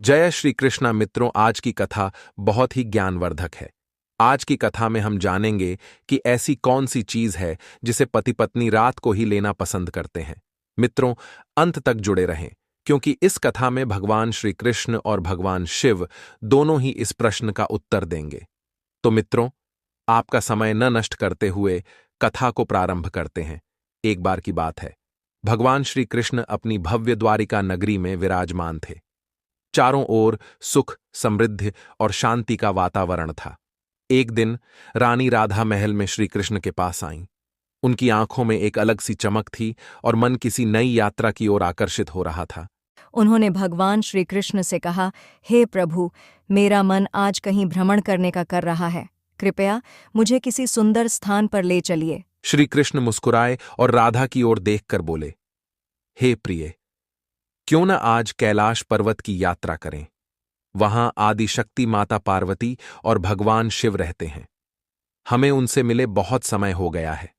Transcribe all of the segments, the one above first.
जय श्री कृष्णा मित्रों, आज की कथा बहुत ही ज्ञानवर्धक है। आज की कथा में हम जानेंगे कि ऐसी कौन सी चीज है जिसे पति पत्नी रात को ही लेना पसंद करते हैं। मित्रों, अंत तक जुड़े रहें, क्योंकि इस कथा में भगवान श्री कृष्ण और भगवान शिव दोनों ही इस प्रश्न का उत्तर देंगे। तो मित्रों, आपका समय न नष्ट करते हुए कथा को प्रारंभ करते हैं। एक बार की बात है, भगवान श्री कृष्ण अपनी भव्य द्वारिका नगरी में विराजमान थे। चारों ओर सुख, समृद्धि और शांति का वातावरण था। एक दिन रानी राधा महल में श्री कृष्ण के पास आईं। उनकी आंखों में एक अलग सी चमक थी और मन किसी नई यात्रा की ओर आकर्षित हो रहा था। उन्होंने भगवान श्री कृष्ण से कहा, हे प्रभु, मेरा मन आज कहीं भ्रमण करने का कर रहा है। कृपया मुझे किसी सुंदर स्थान पर ले चलिए। श्री कृष्ण मुस्कुराए और राधा की ओर देखकर बोले, हे प्रिय, क्यों न आज कैलाश पर्वत की यात्रा करें। वहां आदिशक्ति माता पार्वती और भगवान शिव रहते हैं। हमें उनसे मिले बहुत समय हो गया है।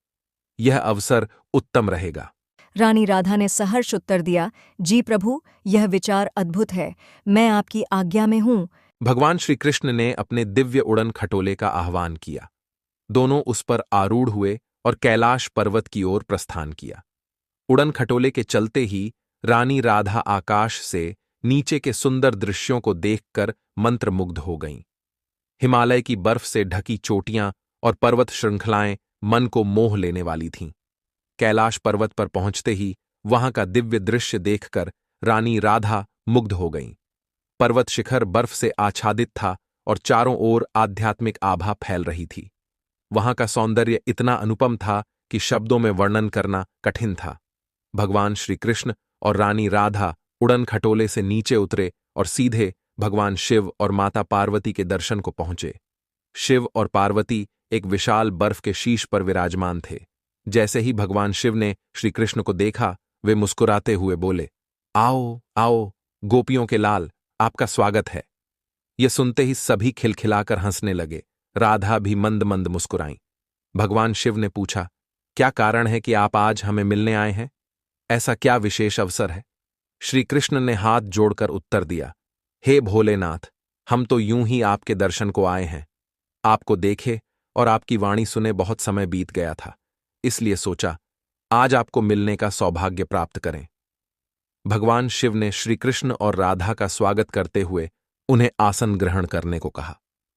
यह अवसर उत्तम रहेगा। रानी राधा ने सहर्ष उत्तर दिया, जी प्रभु, यह विचार अद्भुत है। मैं आपकी आज्ञा में हूँ। भगवान श्री कृष्ण ने अपने दिव्य उड़न खटोले का आह्वान किया। दोनों उस पर आरूढ़ हुए और कैलाश पर्वत की ओर प्रस्थान किया। उड़न खटोले के चलते ही रानी राधा आकाश से नीचे के सुंदर दृश्यों को देखकर मंत्रमुग्ध हो गईं। हिमालय की बर्फ से ढकी चोटियां और पर्वत श्रृंखलाएं मन को मोह लेने वाली थीं। कैलाश पर्वत पर पहुंचते ही वहां का दिव्य दृश्य देखकर रानी राधा मुग्ध हो गईं। पर्वत शिखर बर्फ से आच्छादित था और चारों ओर आध्यात्मिक आभा फैल रही थी। वहां का सौंदर्य इतना अनुपम था कि शब्दों में वर्णन करना कठिन था। भगवान श्री कृष्ण और रानी राधा उड़न खटोले से नीचे उतरे और सीधे भगवान शिव और माता पार्वती के दर्शन को पहुंचे। शिव और पार्वती एक विशाल बर्फ के शीश पर विराजमान थे। जैसे ही भगवान शिव ने श्री कृष्ण को देखा, वे मुस्कुराते हुए बोले, आओ आओ गोपियों के लाल, आपका स्वागत है। यह सुनते ही सभी खिलखिलाकर हंसने लगे। राधा भी मंद मंद मुस्कुराईं। भगवान शिव ने पूछा, क्या कारण है कि आप आज हमें मिलने आए हैं? ऐसा क्या विशेष अवसर है? श्री कृष्ण ने हाथ जोड़कर उत्तर दिया, हे भोलेनाथ, हम तो यूं ही आपके दर्शन को आए हैं। आपको देखे और आपकी वाणी सुने बहुत समय बीत गया था, इसलिए सोचा आज आपको मिलने का सौभाग्य प्राप्त करें। भगवान शिव ने श्री कृष्ण और राधा का स्वागत करते हुए उन्हें आसन ग्रहण करने को कहा।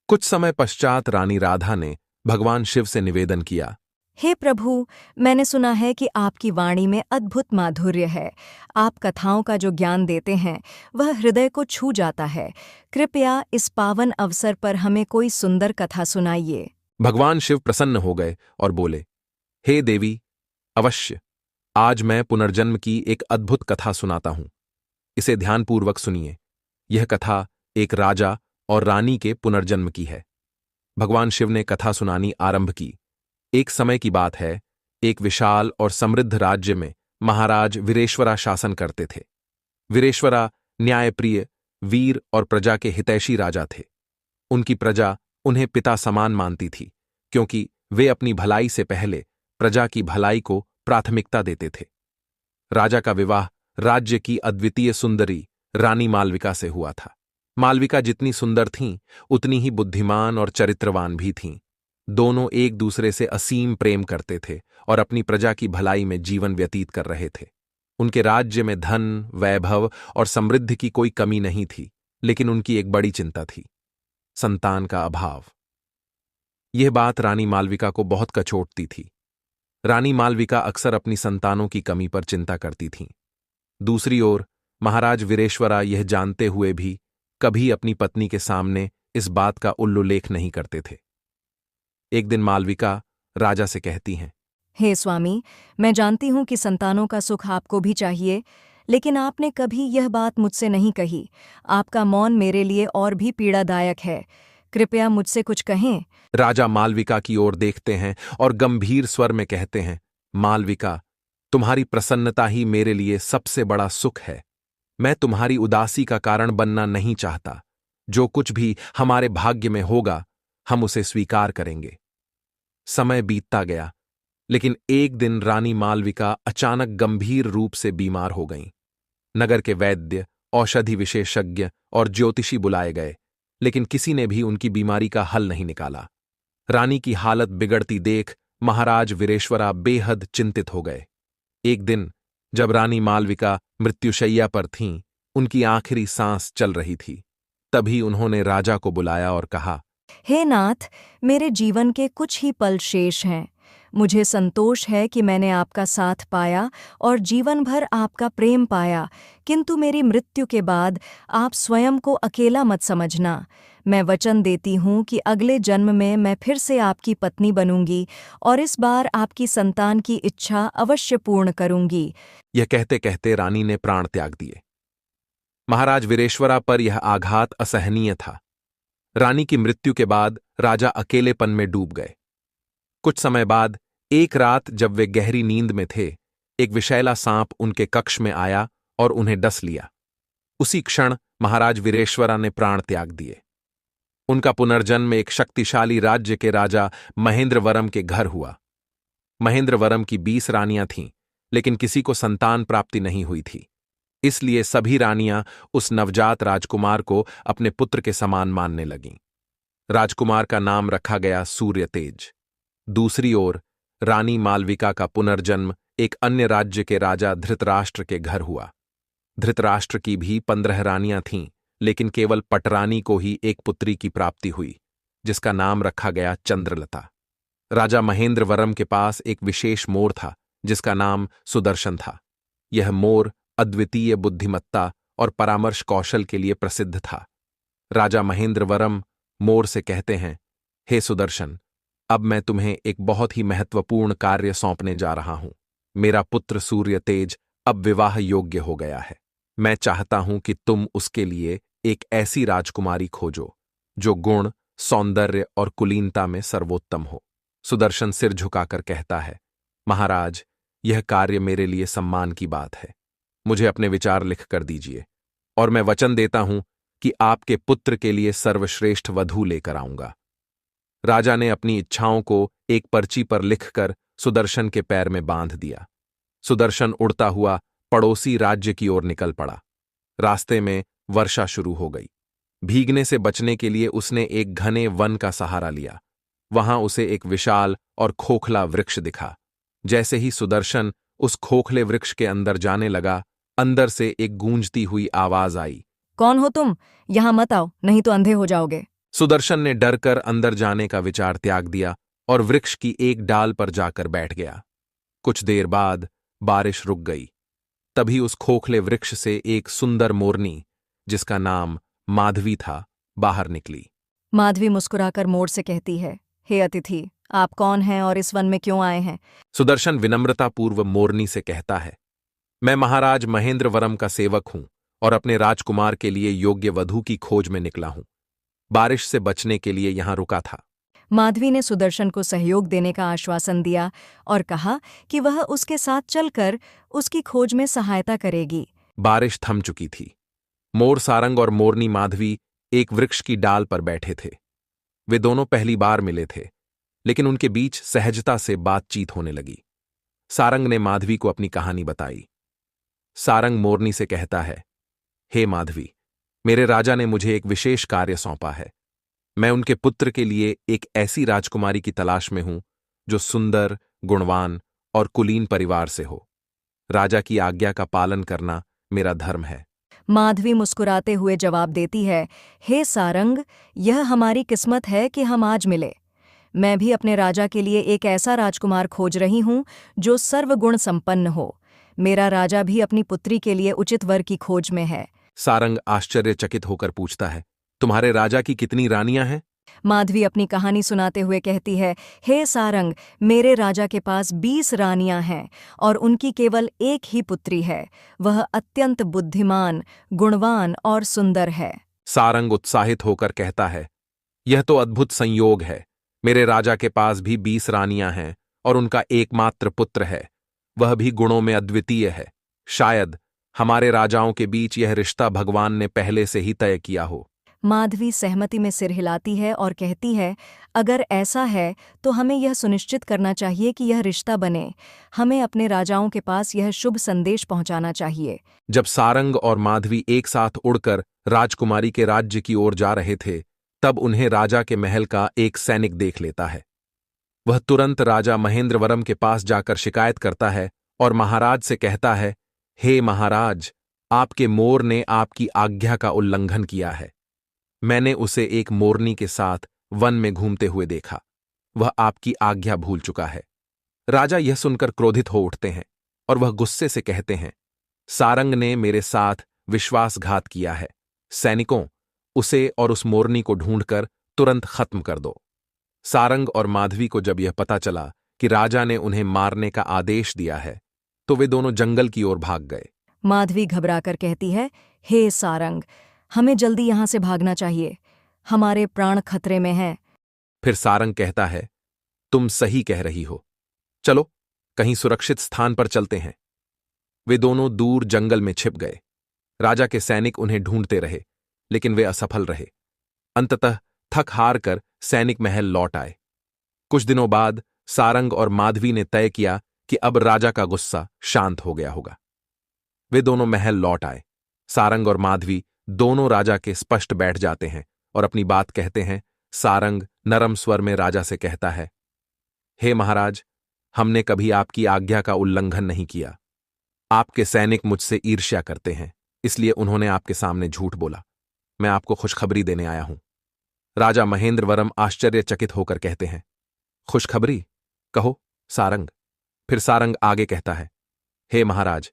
कुछ समय पश्चात रानी राधा ने भगवान शिव से निवेदन किया, हे प्रभु, मैंने सुना है कि आपकी वाणी में अद्भुत माधुर्य है। आप कथाओं का जो ज्ञान देते हैं वह हृदय को छू जाता है। कृपया इस पावन अवसर पर हमें कोई सुंदर कथा सुनाइए। भगवान शिव प्रसन्न हो गए और बोले, हे देवी, अवश्य, आज मैं पुनर्जन्म की एक अद्भुत कथा सुनाता हूं। इसे ध्यानपूर्वक सुनिए। यह कथा एक राजा और रानी के पुनर्जन्म की है। भगवान शिव ने कथा सुनानी आरंभ की। एक समय की बात है, एक विशाल और समृद्ध राज्य में महाराज वीरेश्वरा शासन करते थे। वीरेश्वरा न्यायप्रिय, वीर और प्रजा के हितैषी राजा थे। उनकी प्रजा उन्हें पिता समान मानती थी, क्योंकि वे अपनी भलाई से पहले प्रजा की भलाई को प्राथमिकता देते थे। राजा का विवाह राज्य की अद्वितीय सुंदरी रानी मालविका से हुआ था। मालविका जितनी सुंदर थीं, उतनी ही बुद्धिमान और चरित्रवान भी थीं। दोनों एक दूसरे से असीम प्रेम करते थे और अपनी प्रजा की भलाई में जीवन व्यतीत कर रहे थे। उनके राज्य में धन, वैभव और समृद्धि की कोई कमी नहीं थी, लेकिन उनकी एक बड़ी चिंता थी, संतान का अभाव। यह बात रानी मालविका को बहुत कचोटती थी। रानी मालविका अक्सर अपनी संतानों की कमी पर चिंता करती थीं। दूसरी ओर महाराज वीरेश्वरा यह जानते हुए भी कभी अपनी पत्नी के सामने इस बात का उल्लेख नहीं करते थे। एक दिन मालविका राजा से कहती हैं, हे स्वामी, मैं जानती हूँ कि संतानों का सुख आपको भी चाहिए, लेकिन आपने कभी यह बात मुझसे नहीं कही। आपका मौन मेरे लिए और भी पीड़ादायक है। कृपया मुझसे कुछ कहें। राजा मालविका की ओर देखते हैं और गंभीर स्वर में कहते हैं, मालविका, तुम्हारी प्रसन्नता ही मेरे लिए सबसे बड़ा सुख है। मैं तुम्हारी उदासी का कारण बनना नहीं चाहता। जो कुछ भी हमारे भाग्य में होगा, हम उसे स्वीकार करेंगे। समय बीतता गया, लेकिन एक दिन रानी मालविका अचानक गंभीर रूप से बीमार हो गईं। नगर के वैद्य औषधि विशेषज्ञ और ज्योतिषी बुलाए गए, लेकिन किसी ने भी उनकी बीमारी का हल नहीं निकाला। रानी की हालत बिगड़ती देख महाराज वीरेश्वरा बेहद चिंतित हो गए। एक दिन जब रानी मालविका मृत्युशैया पर थीं, उनकी आखिरी सांस चल रही थी, तभी उन्होंने राजा को बुलाया और कहा, हे नाथ, मेरे जीवन के कुछ ही पल शेष हैं। मुझे संतोष है कि मैंने आपका साथ पाया और जीवन भर आपका प्रेम पाया, किंतु मेरी मृत्यु के बाद आप स्वयं को अकेला मत समझना। मैं वचन देती हूँ कि अगले जन्म में मैं फिर से आपकी पत्नी बनूंगी और इस बार आपकी संतान की इच्छा अवश्य पूर्ण करूंगी। यह कहते कहते रानी ने प्राण त्याग दिए। महाराज वीरेश्वरा पर यह आघात असहनीय था। रानी की मृत्यु के बाद राजा अकेलेपन में डूब गए। कुछ समय बाद एक रात जब वे गहरी नींद में थे, एक विषैला सांप उनके कक्ष में आया और उन्हें डस लिया। उसी क्षण महाराज वीरेश्वरा ने प्राण त्याग दिए। उनका पुनर्जन्म एक शक्तिशाली राज्य के राजा महेंद्रवरम के घर हुआ। महेंद्रवरम की 20 रानियां थीं, लेकिन किसी को संतान प्राप्ति नहीं हुई थी। इसलिए सभी रानियां उस नवजात राजकुमार को अपने पुत्र के समान मानने लगीं। राजकुमार का नाम रखा गया सूर्यतेज। दूसरी ओर रानी मालविका का पुनर्जन्म एक अन्य राज्य के राजा धृतराष्ट्र के घर हुआ। धृतराष्ट्र की भी 15 रानियां थीं, लेकिन केवल पटरानी को ही एक पुत्री की प्राप्ति हुई, जिसका नाम रखा गया चंद्रलता। राजा महेंद्रवरम के पास एक विशेष मोर था, जिसका नाम सुदर्शन था। यह मोर अद्वितीय बुद्धिमत्ता और परामर्श कौशल के लिए प्रसिद्ध था। राजा महेंद्रवरम मोर से कहते हैं, हे सुदर्शन, अब मैं तुम्हें एक बहुत ही महत्वपूर्ण कार्य सौंपने जा रहा हूं। मेरा पुत्र सूर्य तेज अब विवाह योग्य हो गया है। मैं चाहता हूं कि तुम उसके लिए एक ऐसी राजकुमारी खोजो जो गुण, सौंदर्य और कुलीनता में सर्वोत्तम हो। सुदर्शन सिर झुकाकर कहता है, महाराज, यह कार्य मेरे लिए सम्मान की बात है। मुझे अपने विचार लिख कर दीजिए और मैं वचन देता हूं कि आपके पुत्र के लिए सर्वश्रेष्ठ वधू लेकर आऊंगा। राजा ने अपनी इच्छाओं को एक पर्ची पर लिखकर सुदर्शन के पैर में बांध दिया। सुदर्शन उड़ता हुआ पड़ोसी राज्य की ओर निकल पड़ा। रास्ते में वर्षा शुरू हो गई। भीगने से बचने के लिए उसने एक घने वन का सहारा लिया। वहां उसे एक विशाल और खोखला वृक्ष दिखा। जैसे ही सुदर्शन उस खोखले वृक्ष के अंदर जाने लगा, अंदर से एक गूंजती हुई आवाज आई, कौन हो तुम? यहां मत आओ, नहीं तो अंधे हो जाओगे। सुदर्शन ने डरकर अंदर जाने का विचार त्याग दिया और वृक्ष की एक डाल पर जाकर बैठ गया। कुछ देर बाद बारिश रुक गई। तभी उस खोखले वृक्ष से एक सुंदर मोरनी, जिसका नाम माधवी था, बाहर निकली। माधवी मुस्कुराकर मोर से कहती है, हे अतिथि, आप कौन हैं और इस वन में क्यों आए हैं? सुदर्शन विनम्रतापूर्व मोरनी से कहता है, मैं महाराज महेंद्रवरम का सेवक हूं और अपने राजकुमार के लिए योग्य वधू की खोज में निकला हूं। बारिश से बचने के लिए यहां रुका था। माधवी ने सुदर्शन को सहयोग देने का आश्वासन दिया और कहा कि वह उसके साथ चलकर उसकी खोज में सहायता करेगी। बारिश थम चुकी थी। मोर सारंग और मोरनी माधवी एक वृक्ष की डाल पर बैठे थे। वे दोनों पहली बार मिले थे, लेकिन उनके बीच सहजता से बातचीत होने लगी। सारंग ने माधवी को अपनी कहानी बताई। सारंग मोरनी से कहता है, हे माधवी, मेरे राजा ने मुझे एक विशेष कार्य सौंपा है। मैं उनके पुत्र के लिए एक ऐसी राजकुमारी की तलाश में हूं जो सुंदर, गुणवान और कुलीन परिवार से हो। राजा की आज्ञा का पालन करना मेरा धर्म है। माधवी मुस्कुराते हुए जवाब देती है, हे सारंग, यह हमारी किस्मत है कि हम आज मिले। मैं भी अपने राजा के लिए एक ऐसा राजकुमार खोज रही हूं जो सर्वगुण संपन्न हो। मेरा राजा भी अपनी पुत्री के लिए उचित वर की खोज में है। सारंग आश्चर्यचकित होकर पूछता है, तुम्हारे राजा की कितनी रानियां हैं? माधवी अपनी कहानी सुनाते हुए कहती है, हे सारंग, मेरे राजा के पास 20 रानियां हैं और उनकी केवल एक ही पुत्री है। वह अत्यंत बुद्धिमान, गुणवान और सुंदर है। सारंग उत्साहित होकर कहता है, यह तो अद्भुत संयोग है। मेरे राजा के पास भी 20 रानियां हैं और उनका एकमात्र पुत्र है। वह भी गुणों में अद्वितीय है। शायद हमारे राजाओं के बीच यह रिश्ता भगवान ने पहले से ही तय किया हो। माधवी सहमति में सिर हिलाती है और कहती है, अगर ऐसा है तो हमें यह सुनिश्चित करना चाहिए कि यह रिश्ता बने। हमें अपने राजाओं के पास यह शुभ संदेश पहुंचाना चाहिए। जब सारंग और माधवी एक साथ उड़कर राजकुमारी के राज्य की ओर जा रहे थे, तब उन्हें राजा के महल का एक सैनिक देख लेता है। वह तुरंत राजा महेंद्रवरम के पास जाकर शिकायत करता है और महाराज से कहता है, हे महाराज, आपके मोर ने आपकी आज्ञा का उल्लंघन किया है। मैंने उसे एक मोरनी के साथ वन में घूमते हुए देखा। वह आपकी आज्ञा भूल चुका है। राजा यह सुनकर क्रोधित हो उठते हैं और वह गुस्से से कहते हैं, सारंग ने मेरे साथ विश्वासघात किया है। सैनिकों, उसे और उस मोरनी को ढूंढकर तुरंत खत्म कर दो। सारंग और माधवी को जब यह पता चला कि राजा ने उन्हें मारने का आदेश दिया है, तो वे दोनों जंगल की ओर भाग गए। माधवी घबराकर कहती है, हे सारंग, हमें जल्दी यहां से भागना चाहिए। हमारे प्राण खतरे में हैं। फिर सारंग कहता है, तुम सही कह रही हो। चलो, कहीं सुरक्षित स्थान पर चलते हैं। वे दोनों दूर जंगल में छिप गए। राजा के सैनिक उन्हें ढूंढते रहे, लेकिन वे असफल रहे। अंततः थक हार कर सैनिक महल लौट आए। कुछ दिनों बाद सारंग और माधवी ने तय किया कि अब राजा का गुस्सा शांत हो गया होगा। वे दोनों महल लौट आए। सारंग और माधवी दोनों राजा के स्पष्ट बैठ जाते हैं और अपनी बात कहते हैं। सारंग नरम स्वर में राजा से कहता है, हे महाराज, हमने कभी आपकी आज्ञा का उल्लंघन नहीं किया। आपके सैनिक मुझसे ईर्ष्या करते हैं, इसलिए उन्होंने आपके सामने झूठ बोला। मैं आपको खुशखबरी देने आया हूं। राजा महेंद्रवरम आश्चर्यचकित होकर कहते हैं, खुशखबरी? कहो सारंग। फिर सारंग आगे कहता है, हे महाराज,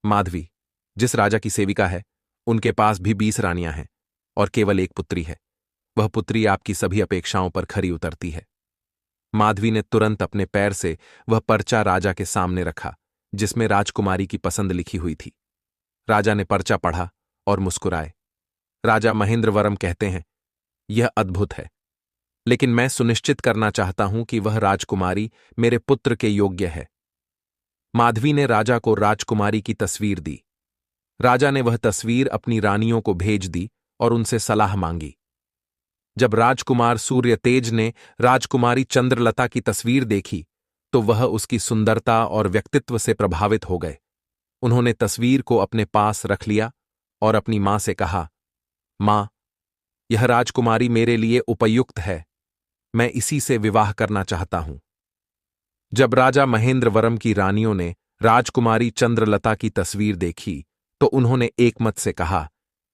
माधवी जिस राजा की सेविका है, उनके पास भी 20 रानियां हैं और केवल एक पुत्री है। वह पुत्री आपकी सभी अपेक्षाओं पर खरी उतरती है। माधवी ने तुरंत अपने पैर से वह पर्चा राजा के सामने रखा जिसमें राजकुमारी की पसंद लिखी हुई थी। राजा ने पर्चा पढ़ा और मुस्कुराए। राजा महेंद्रवरम कहते हैं, यह अद्भुत है, लेकिन मैं सुनिश्चित करना चाहता हूं कि वह राजकुमारी मेरे पुत्र के योग्य है। माधवी ने राजा को राजकुमारी की तस्वीर दी। राजा ने वह तस्वीर अपनी रानियों को भेज दी और उनसे सलाह मांगी। जब राजकुमार सूर्यतेज ने राजकुमारी चंद्रलता की तस्वीर देखी, तो वह उसकी सुंदरता और व्यक्तित्व से प्रभावित हो गए। उन्होंने तस्वीर को अपने पास रख लिया और अपनी मां से कहा, मां, यह राजकुमारी मेरे लिए उपयुक्त है। मैं इसी से विवाह करना चाहता हूं। जब राजा महेंद्रवरम की रानियों ने राजकुमारी चंद्रलता की तस्वीर देखी, तो उन्होंने एकमत से कहा,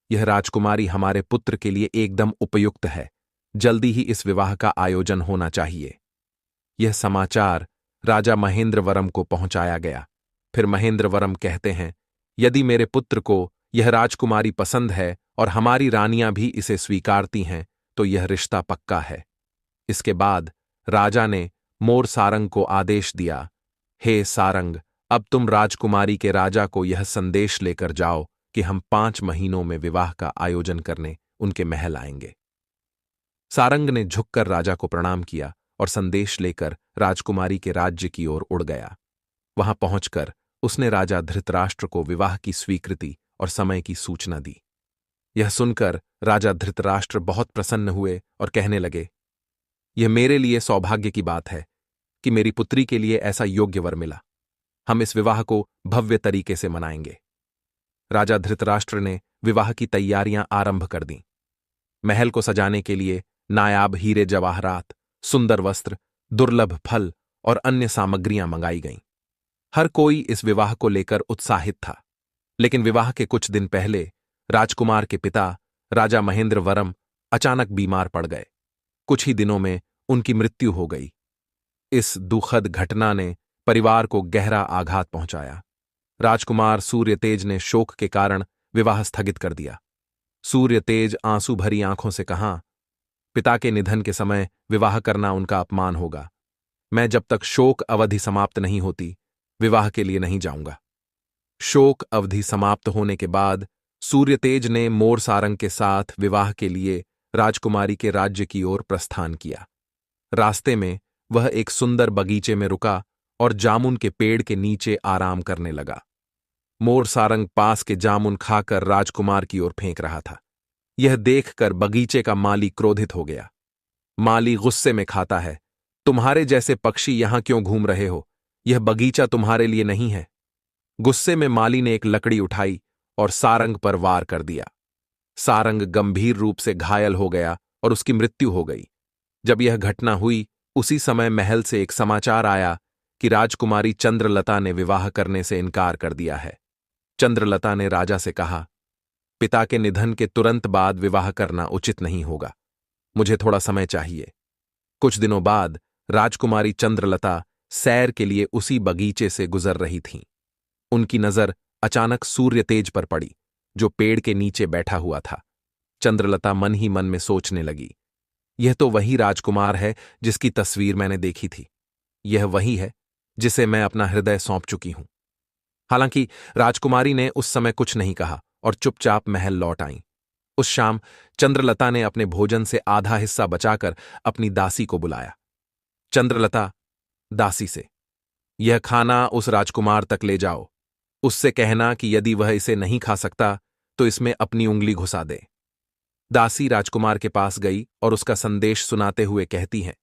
यह राजकुमारी हमारे पुत्र के लिए एकदम उपयुक्त है। जल्दी ही इस विवाह का आयोजन होना चाहिए। यह समाचार राजा महेंद्रवरम को पहुंचाया गया। फिर महेंद्रवरम कहते हैं, यदि मेरे पुत्र को यह राजकुमारी पसंद है और हमारी रानियां भी इसे स्वीकारती हैं, तो यह रिश्ता पक्का है। इसके बाद राजा ने मोर सारंग को आदेश दिया, हे सारंग, अब तुम राजकुमारी के राजा को यह संदेश लेकर जाओ कि हम 5 महीनों में विवाह का आयोजन करने उनके महल आएंगे। सारंग ने झुककर राजा को प्रणाम किया और संदेश लेकर राजकुमारी के राज्य की ओर उड़ गया। वहां पहुंचकर उसने राजा धृतराष्ट्र को विवाह की स्वीकृति और समय की सूचना दी। यह सुनकर राजा धृतराष्ट्र बहुत प्रसन्न हुए और कहने लगे, यह मेरे लिए सौभाग्य की बात है कि मेरी पुत्री के लिए ऐसा योग्य वर मिला। हम इस विवाह को भव्य तरीके से मनाएंगे। राजा धृतराष्ट्र ने विवाह की तैयारियां आरंभ कर दीं। महल को सजाने के लिए नायाब हीरे जवाहरात, सुंदर वस्त्र, दुर्लभ फल और अन्य सामग्रियां मंगाई गईं। हर कोई इस विवाह को लेकर उत्साहित था। लेकिन विवाह के कुछ दिन पहले राजकुमार के पिता राजा महेंद्रवरम अचानक बीमार पड़ गए। कुछ ही दिनों में उनकी मृत्यु हो गई। इस दुखद घटना ने परिवार को गहरा आघात पहुंचाया। राजकुमार सूर्यतेज ने शोक के कारण विवाह स्थगित कर दिया। सूर्यतेज आंसू भरी आंखों से कहा, पिता के निधन के समय विवाह करना उनका अपमान होगा। मैं जब तक शोक अवधि समाप्त नहीं होती, विवाह के लिए नहीं जाऊंगा। शोक अवधि समाप्त होने के बाद सूर्यतेज ने मोर सारंग के साथ विवाह के लिए राजकुमारी के राज्य की ओर प्रस्थान किया। रास्ते में वह एक सुंदर बगीचे में रुका और जामुन के पेड़ के नीचे आराम करने लगा। मोर सारंग पास के जामुन खाकर राजकुमार की ओर फेंक रहा था। यह देखकर बगीचे का माली क्रोधित हो गया। माली गुस्से में खाता है, तुम्हारे जैसे पक्षी यहां क्यों घूम रहे हो? यह बगीचा तुम्हारे लिए नहीं है। गुस्से में माली ने एक लकड़ी उठाई और सारंग पर वार कर दिया। सारंग गंभीर रूप से घायल हो गया और उसकी मृत्यु हो गई। जब यह घटना हुई, उसी समय महल से एक समाचार आया कि राजकुमारी चंद्रलता ने विवाह करने से इनकार कर दिया है। चंद्रलता ने राजा से कहा, पिता के निधन के तुरंत बाद विवाह करना उचित नहीं होगा, मुझे थोड़ा समय चाहिए। कुछ दिनों बाद राजकुमारी चंद्रलता सैर के लिए उसी बगीचे से गुजर रही थीं। उनकी नजर अचानक सूर्यतेज पर पड़ी, जो पेड़ के नीचे बैठा हुआ था। चंद्रलता मन ही मन में सोचने लगी, यह तो वही राजकुमार है जिसकी तस्वीर मैंने देखी थी। यह वही है जिसे मैं अपना हृदय सौंप चुकी हूं। हालांकि राजकुमारी ने उस समय कुछ नहीं कहा और चुपचाप महल लौट आईं। उस शाम चंद्रलता ने अपने भोजन से आधा हिस्सा बचाकर अपनी दासी को बुलाया। चंद्रलता दासी से, यह खाना उस राजकुमार तक ले जाओ। उससे कहना कि यदि वह इसे नहीं खा सकता तो इसमें अपनी उंगली घुसा दे। दासी राजकुमार के पास गई और उसका संदेश सुनाते हुए कहती है,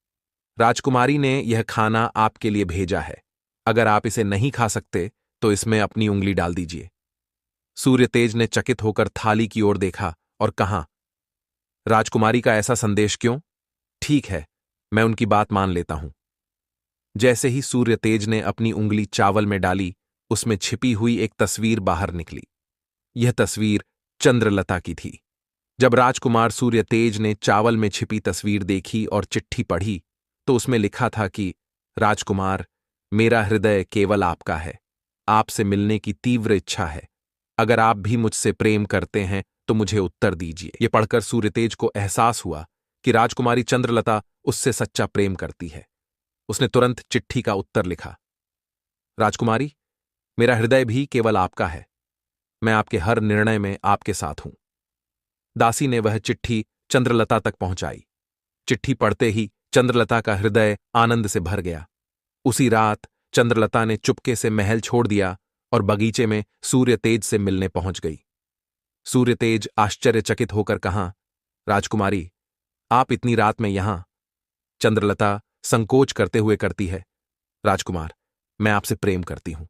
राजकुमारी ने यह खाना आपके लिए भेजा है। अगर आप इसे नहीं खा सकते तो इसमें अपनी उंगली डाल दीजिए। सूर्यतेज ने चकित होकर थाली की ओर देखा और कहा, राजकुमारी का ऐसा संदेश क्यों? ठीक है, मैं उनकी बात मान लेता हूं। जैसे ही सूर्यतेज ने अपनी उंगली चावल में डाली, उसमें छिपी हुई एक तस्वीर बाहर निकली। यह तस्वीर चंद्रलता की थी। जब राजकुमार सूर्यतेज ने चावल में छिपी तस्वीर देखी और चिट्ठी पढ़ी तो उसमें लिखा था कि राजकुमार, मेरा हृदय केवल आपका है। आपसे मिलने की तीव्र इच्छा है। अगर आप भी मुझसे प्रेम करते हैं तो मुझे उत्तर दीजिए। यह पढ़कर सूर्यतेज को एहसास हुआ कि राजकुमारी चंद्रलता उससे सच्चा प्रेम करती है। उसने तुरंत चिट्ठी का उत्तर लिखा, राजकुमारी, मेरा हृदय भी केवल आपका है। मैं आपके हर निर्णय में आपके साथ हूं। दासी ने वह चिट्ठी चंद्रलता तक पहुंचाई। चिट्ठी पढ़ते ही चंद्रलता का हृदय आनंद से भर गया। उसी रात चंद्रलता ने चुपके से महल छोड़ दिया और बगीचे में सूर्यतेज से मिलने पहुंच गई। सूर्यतेज आश्चर्यचकित होकर कहा, राजकुमारी, आप इतनी रात में यहां? चंद्रलता संकोच करते हुए करती है, राजकुमार, मैं आपसे प्रेम करती हूं।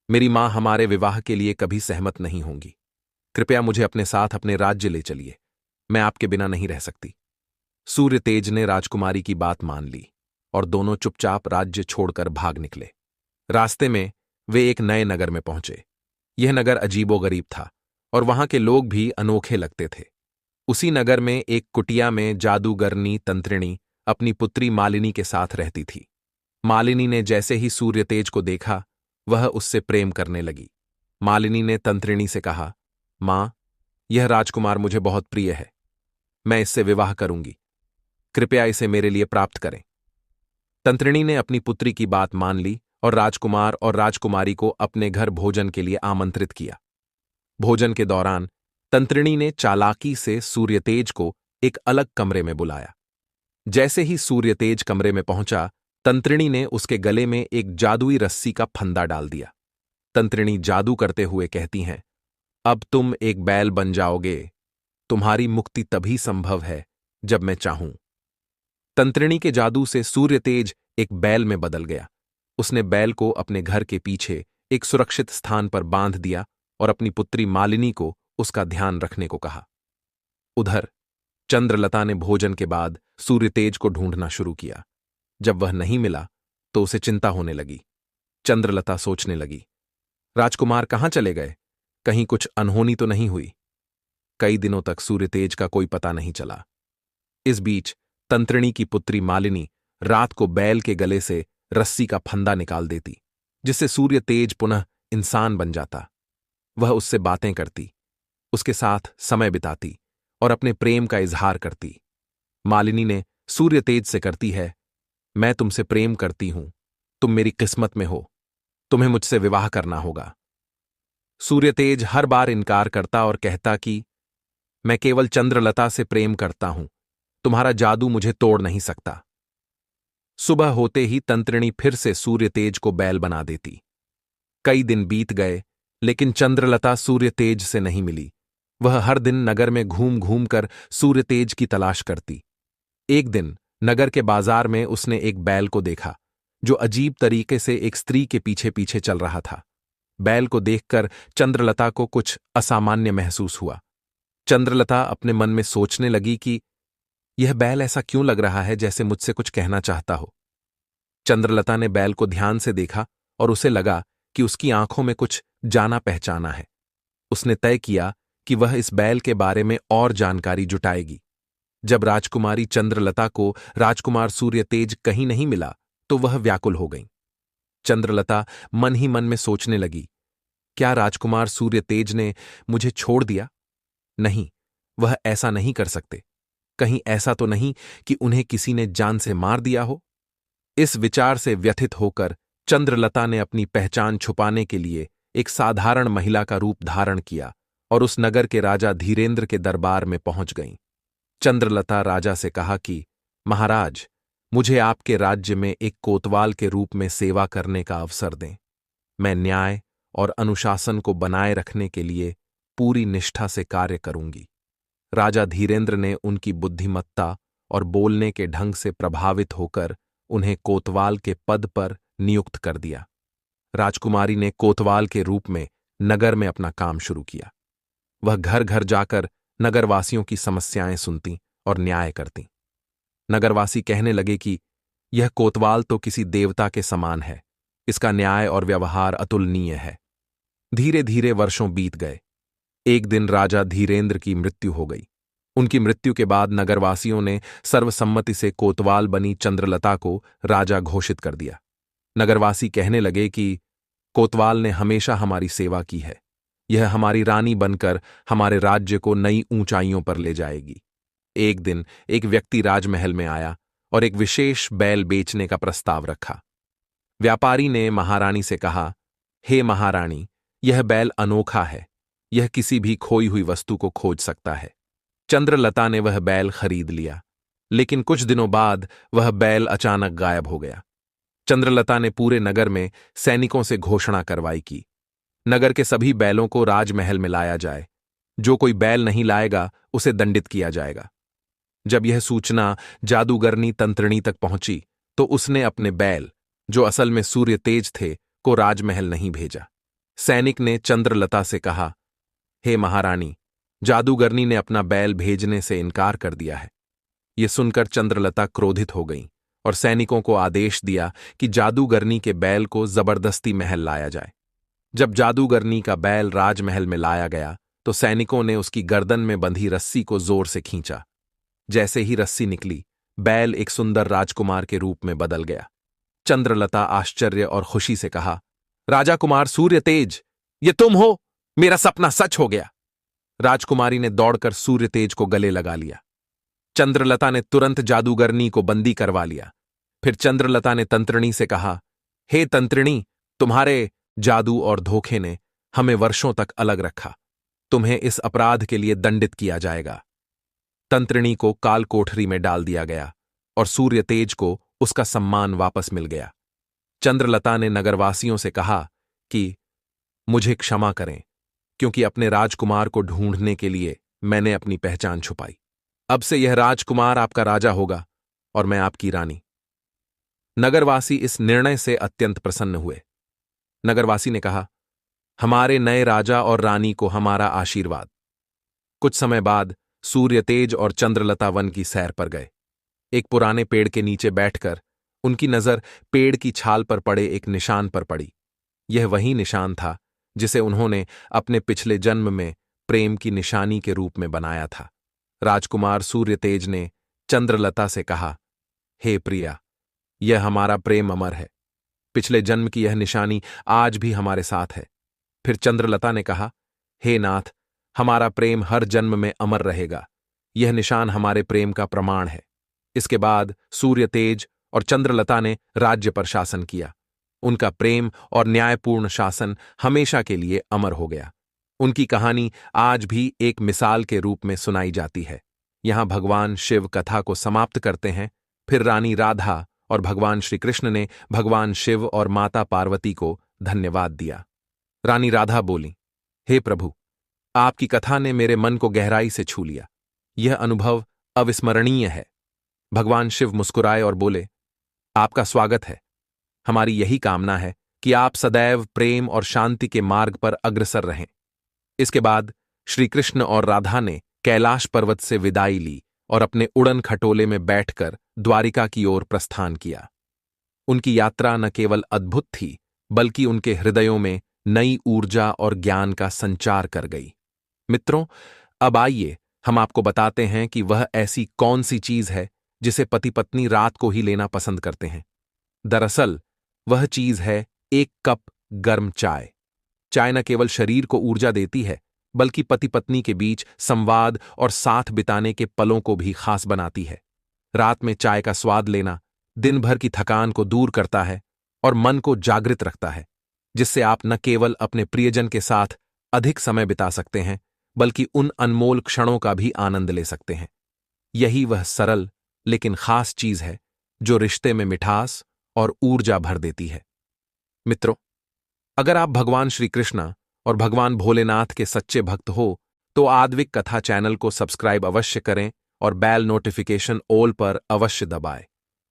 मेरी मां हमारे विवाह के लिए कभी सहमत नहीं होंगी। कृपया मुझे अपने साथ अपने राज्य ले चलिए। मैं आपके बिना नहीं रह सकती। सूर्यतेज ने राजकुमारी की बात मान ली और दोनों चुपचाप राज्य छोड़कर भाग निकले। रास्ते में वे एक नए नगर में पहुंचे। यह नगर अजीबोगरीब था और वहां के लोग भी अनोखे लगते थे। उसी नगर में एक कुटिया में जादूगरनी तंत्रिणी अपनी पुत्री मालिनी के साथ रहती थी। मालिनी ने जैसे ही सूर्यतेज को देखा, वह उससे प्रेम करने लगी। मालिनी ने तंत्रिणी से कहा, मां, यह राजकुमार मुझे बहुत प्रिय है। मैं इससे विवाह करूंगी। कृपया इसे मेरे लिए प्राप्त करें। तंत्रिणी ने अपनी पुत्री की बात मान ली और राजकुमार और राजकुमारी को अपने घर भोजन के लिए आमंत्रित किया। भोजन के दौरान तंत्रिणी ने चालाकी से सूर्यतेज को एक अलग कमरे में बुलाया। जैसे ही सूर्यतेज कमरे में पहुंचा, तंत्रिणी ने उसके गले में एक जादुई रस्सी का फंदा डाल दिया। तंत्रिणी जादू करते हुए कहती हैं, अब तुम एक बैल बन जाओगे। तुम्हारी मुक्ति तभी संभव है जब मैं चाहूं। तंत्रिणी के जादू से सूर्यतेज एक बैल में बदल गया। उसने बैल को अपने घर के पीछे एक सुरक्षित स्थान पर बांध दिया और अपनी पुत्री मालिनी को उसका ध्यान रखने को कहा। उधर चंद्रलता ने भोजन के बाद सूर्यतेज को ढूंढना शुरू किया। जब वह नहीं मिला तो उसे चिंता होने लगी। चंद्रलता सोचने लगी, राजकुमार कहां चले गए? कहीं कुछ अनहोनी तो नहीं हुई? कई दिनों तक सूर्यतेज का कोई पता नहीं चला। इस बीच तंत्रिणी की पुत्री मालिनी रात को बैल के गले से रस्सी का फंदा निकाल देती, जिससे सूर्यतेज पुनः इंसान बन जाता। वह उससे बातें करती, उसके साथ समय बिताती और अपने प्रेम का इजहार करती। मालिनी ने सूर्यतेज से करती है, मैं तुमसे प्रेम करती हूं, तुम मेरी किस्मत में हो, तुम्हें मुझसे विवाह करना होगा। सूर्यतेज हर बार इनकार करता और कहता कि मैं केवल चंद्रलता से प्रेम करता हूं, तुम्हारा जादू मुझे तोड़ नहीं सकता। सुबह होते ही तंत्रिणी फिर से सूर्यतेज को बैल बना देती। कई दिन बीत गए, लेकिन चंद्रलता सूर्यतेज से नहीं मिली। वह हर दिन नगर में घूम घूम कर सूर्य तेज की तलाश करती। एक दिन नगर के बाजार में उसने एक बैल को देखा जो अजीब तरीके से एक स्त्री के पीछे पीछे चल रहा था। बैल को देखकर चंद्रलता को कुछ असामान्य महसूस हुआ। चंद्रलता अपने मन में सोचने लगी कि यह बैल ऐसा क्यों लग रहा है जैसे मुझसे कुछ कहना चाहता हो। चंद्रलता ने बैल को ध्यान से देखा और उसे लगा कि उसकी आंखों में कुछ जाना पहचाना है। उसने तय किया कि वह इस बैल के बारे में और जानकारी जुटाएगी। जब राजकुमारी चंद्रलता को राजकुमार सूर्यतेज कहीं नहीं मिला तो वह व्याकुल हो गई। चंद्रलता मन ही मन में सोचने लगी, क्या राजकुमार सूर्यतेज ने मुझे छोड़ दिया? नहीं, वह ऐसा नहीं कर सकते। कहीं ऐसा तो नहीं कि उन्हें किसी ने जान से मार दिया हो? इस विचार से व्यथित होकर चंद्रलता ने अपनी पहचान छुपाने के लिए एक साधारण महिला का रूप धारण किया और उस नगर के राजा धीरेंद्र के दरबार में पहुंच गईं। चंद्रलता राजा से कहा कि महाराज, मुझे आपके राज्य में एक कोतवाल के रूप में सेवा करने का अवसर दें। मैं न्याय और अनुशासन को बनाए रखने के लिए पूरी निष्ठा से कार्य करूंगी। राजा धीरेंद्र ने उनकी बुद्धिमत्ता और बोलने के ढंग से प्रभावित होकर उन्हें कोतवाल के पद पर नियुक्त कर दिया। राजकुमारी ने कोतवाल के रूप में नगर में अपना काम शुरू किया। वह घर घर जाकर नगरवासियों की समस्याएं सुनती और न्याय करती। नगरवासी कहने लगे कि यह कोतवाल तो किसी देवता के समान है, इसका न्याय और व्यवहार अतुलनीय है। धीरे धीरे वर्षों बीत गए। एक दिन राजा धीरेंद्र की मृत्यु हो गई। उनकी मृत्यु के बाद नगरवासियों ने सर्वसम्मति से कोतवाल बनी चंद्रलता को राजा घोषित कर दिया। नगरवासी कहने लगे कि कोतवाल ने हमेशा हमारी सेवा की है, यह हमारी रानी बनकर हमारे राज्य को नई ऊंचाइयों पर ले जाएगी। एक दिन एक व्यक्ति राजमहल में आया और एक विशेष बैल बेचने का प्रस्ताव रखा। व्यापारी ने महारानी से कहा, हे महारानी, यह बैल अनोखा है, यह किसी भी खोई हुई वस्तु को खोज सकता है। चंद्रलता ने वह बैल खरीद लिया, लेकिन कुछ दिनों बाद वह बैल अचानक गायब हो गया। चंद्रलता ने पूरे नगर में सैनिकों से घोषणा करवाई कि नगर के सभी बैलों को राजमहल में लाया जाए। जो कोई बैल नहीं लाएगा उसे दंडित किया जाएगा। जब यह सूचना जादूगरनी तंत्रिणी तक पहुंची तो उसने अपने बैल, जो असल में सूर्यतेज थे, को राजमहल नहीं भेजा। सैनिक ने चंद्रलता से कहा, हे महारानी, जादूगरनी ने अपना बैल भेजने से इनकार कर दिया है। यह सुनकर चंद्रलता क्रोधित हो गई और सैनिकों को आदेश दिया कि जादूगरनी के बैल को जबरदस्ती महल लाया जाए। जब जादूगरनी का बैल राजमहल में लाया गया तो सैनिकों ने उसकी गर्दन में बंधी रस्सी को जोर से खींचा। जैसे ही रस्सी निकली, बैल एक सुंदर राजकुमार के रूप में बदल गया। चंद्रलता आश्चर्य और खुशी से कहा, राजा कुमार सूर्यतेज, ये तुम हो? मेरा सपना सच हो गया। राजकुमारी ने दौड़कर सूर्यतेज को गले लगा लिया। चंद्रलता ने तुरंत जादूगरनी को बंदी करवा लिया। फिर चंद्रलता ने तंत्रिणी से कहा, हे तंत्रिणी, तुम्हारे जादू और धोखे ने हमें वर्षों तक अलग रखा। तुम्हें इस अपराध के लिए दंडित किया जाएगा। तंत्रिणी को काल कोठरी में डाल दिया गया और सूर्यतेज को उसका सम्मान वापस मिल गया। चंद्रलता ने नगरवासियों से कहा कि मुझे क्षमा करें, क्योंकि अपने राजकुमार को ढूंढने के लिए मैंने अपनी पहचान छुपाई। अब से यह राजकुमार आपका राजा होगा और मैं आपकी रानी। नगरवासी इस निर्णय से अत्यंत प्रसन्न हुए। नगरवासी ने कहा, हमारे नए राजा और रानी को हमारा आशीर्वाद। कुछ समय बाद सूर्यतेज और चंद्रलता वन की सैर पर गए। एक पुराने पेड़ के नीचे बैठकर उनकी नजर पेड़ की छाल पर पड़े एक निशान पर पड़ी। यह वही निशान था जिसे उन्होंने अपने पिछले जन्म में प्रेम की निशानी के रूप में बनाया था। राजकुमार सूर्यतेज ने चंद्रलता से कहा, हे प्रिया, यह हमारा प्रेम अमर है। पिछले जन्म की यह निशानी आज भी हमारे साथ है। फिर चंद्रलता ने कहा, हे नाथ, हमारा प्रेम हर जन्म में अमर रहेगा। यह निशान हमारे प्रेम का प्रमाण है। इसके बाद सूर्यतेज और चंद्रलता ने राज्य पर शासन किया। उनका प्रेम और न्यायपूर्ण शासन हमेशा के लिए अमर हो गया। उनकी कहानी आज भी एक मिसाल के रूप में सुनाई जाती है। यहां भगवान शिव कथा को समाप्त करते हैं। फिर रानी राधा और भगवान श्री कृष्ण ने भगवान शिव और माता पार्वती को धन्यवाद दिया। रानी राधा बोली, हे प्रभु, आपकी कथा ने मेरे मन को गहराई से छू लिया। यह अनुभव अविस्मरणीय है। भगवान शिव मुस्कुराए और बोले, आपका स्वागत है। हमारी यही कामना है कि आप सदैव प्रेम और शांति के मार्ग पर अग्रसर रहें। इसके बाद श्री कृष्ण और राधा ने कैलाश पर्वत से विदाई ली और अपने उड़न खटोले में बैठकर द्वारिका की ओर प्रस्थान किया। उनकी यात्रा न केवल अद्भुत थी, बल्कि उनके हृदयों में नई ऊर्जा और ज्ञान का संचार कर गई। मित्रों, अब आइए हम आपको बताते हैं कि वह ऐसी कौन सी चीज है जिसे पति पत्नी रात को ही लेना पसंद करते हैं। दरअसल वह चीज है एक कप गर्म चाय। चाय न केवल शरीर को ऊर्जा देती है, बल्कि पति पत्नी के बीच संवाद और साथ बिताने के पलों को भी खास बनाती है। रात में चाय का स्वाद लेना दिन भर की थकान को दूर करता है और मन को जागृत रखता है, जिससे आप न केवल अपने प्रियजन के साथ अधिक समय बिता सकते हैं, बल्कि उन अनमोल क्षणों का भी आनंद ले सकते हैं। यही वह सरल लेकिन खास चीज है जो रिश्ते में मिठास और ऊर्जा भर देती है। मित्रों, अगर आप भगवान श्री कृष्ण और भगवान भोलेनाथ के सच्चे भक्त हो तो आद्विक कथा चैनल को सब्सक्राइब अवश्य करें और बेल नोटिफिकेशन ऑल पर अवश्य दबाएं,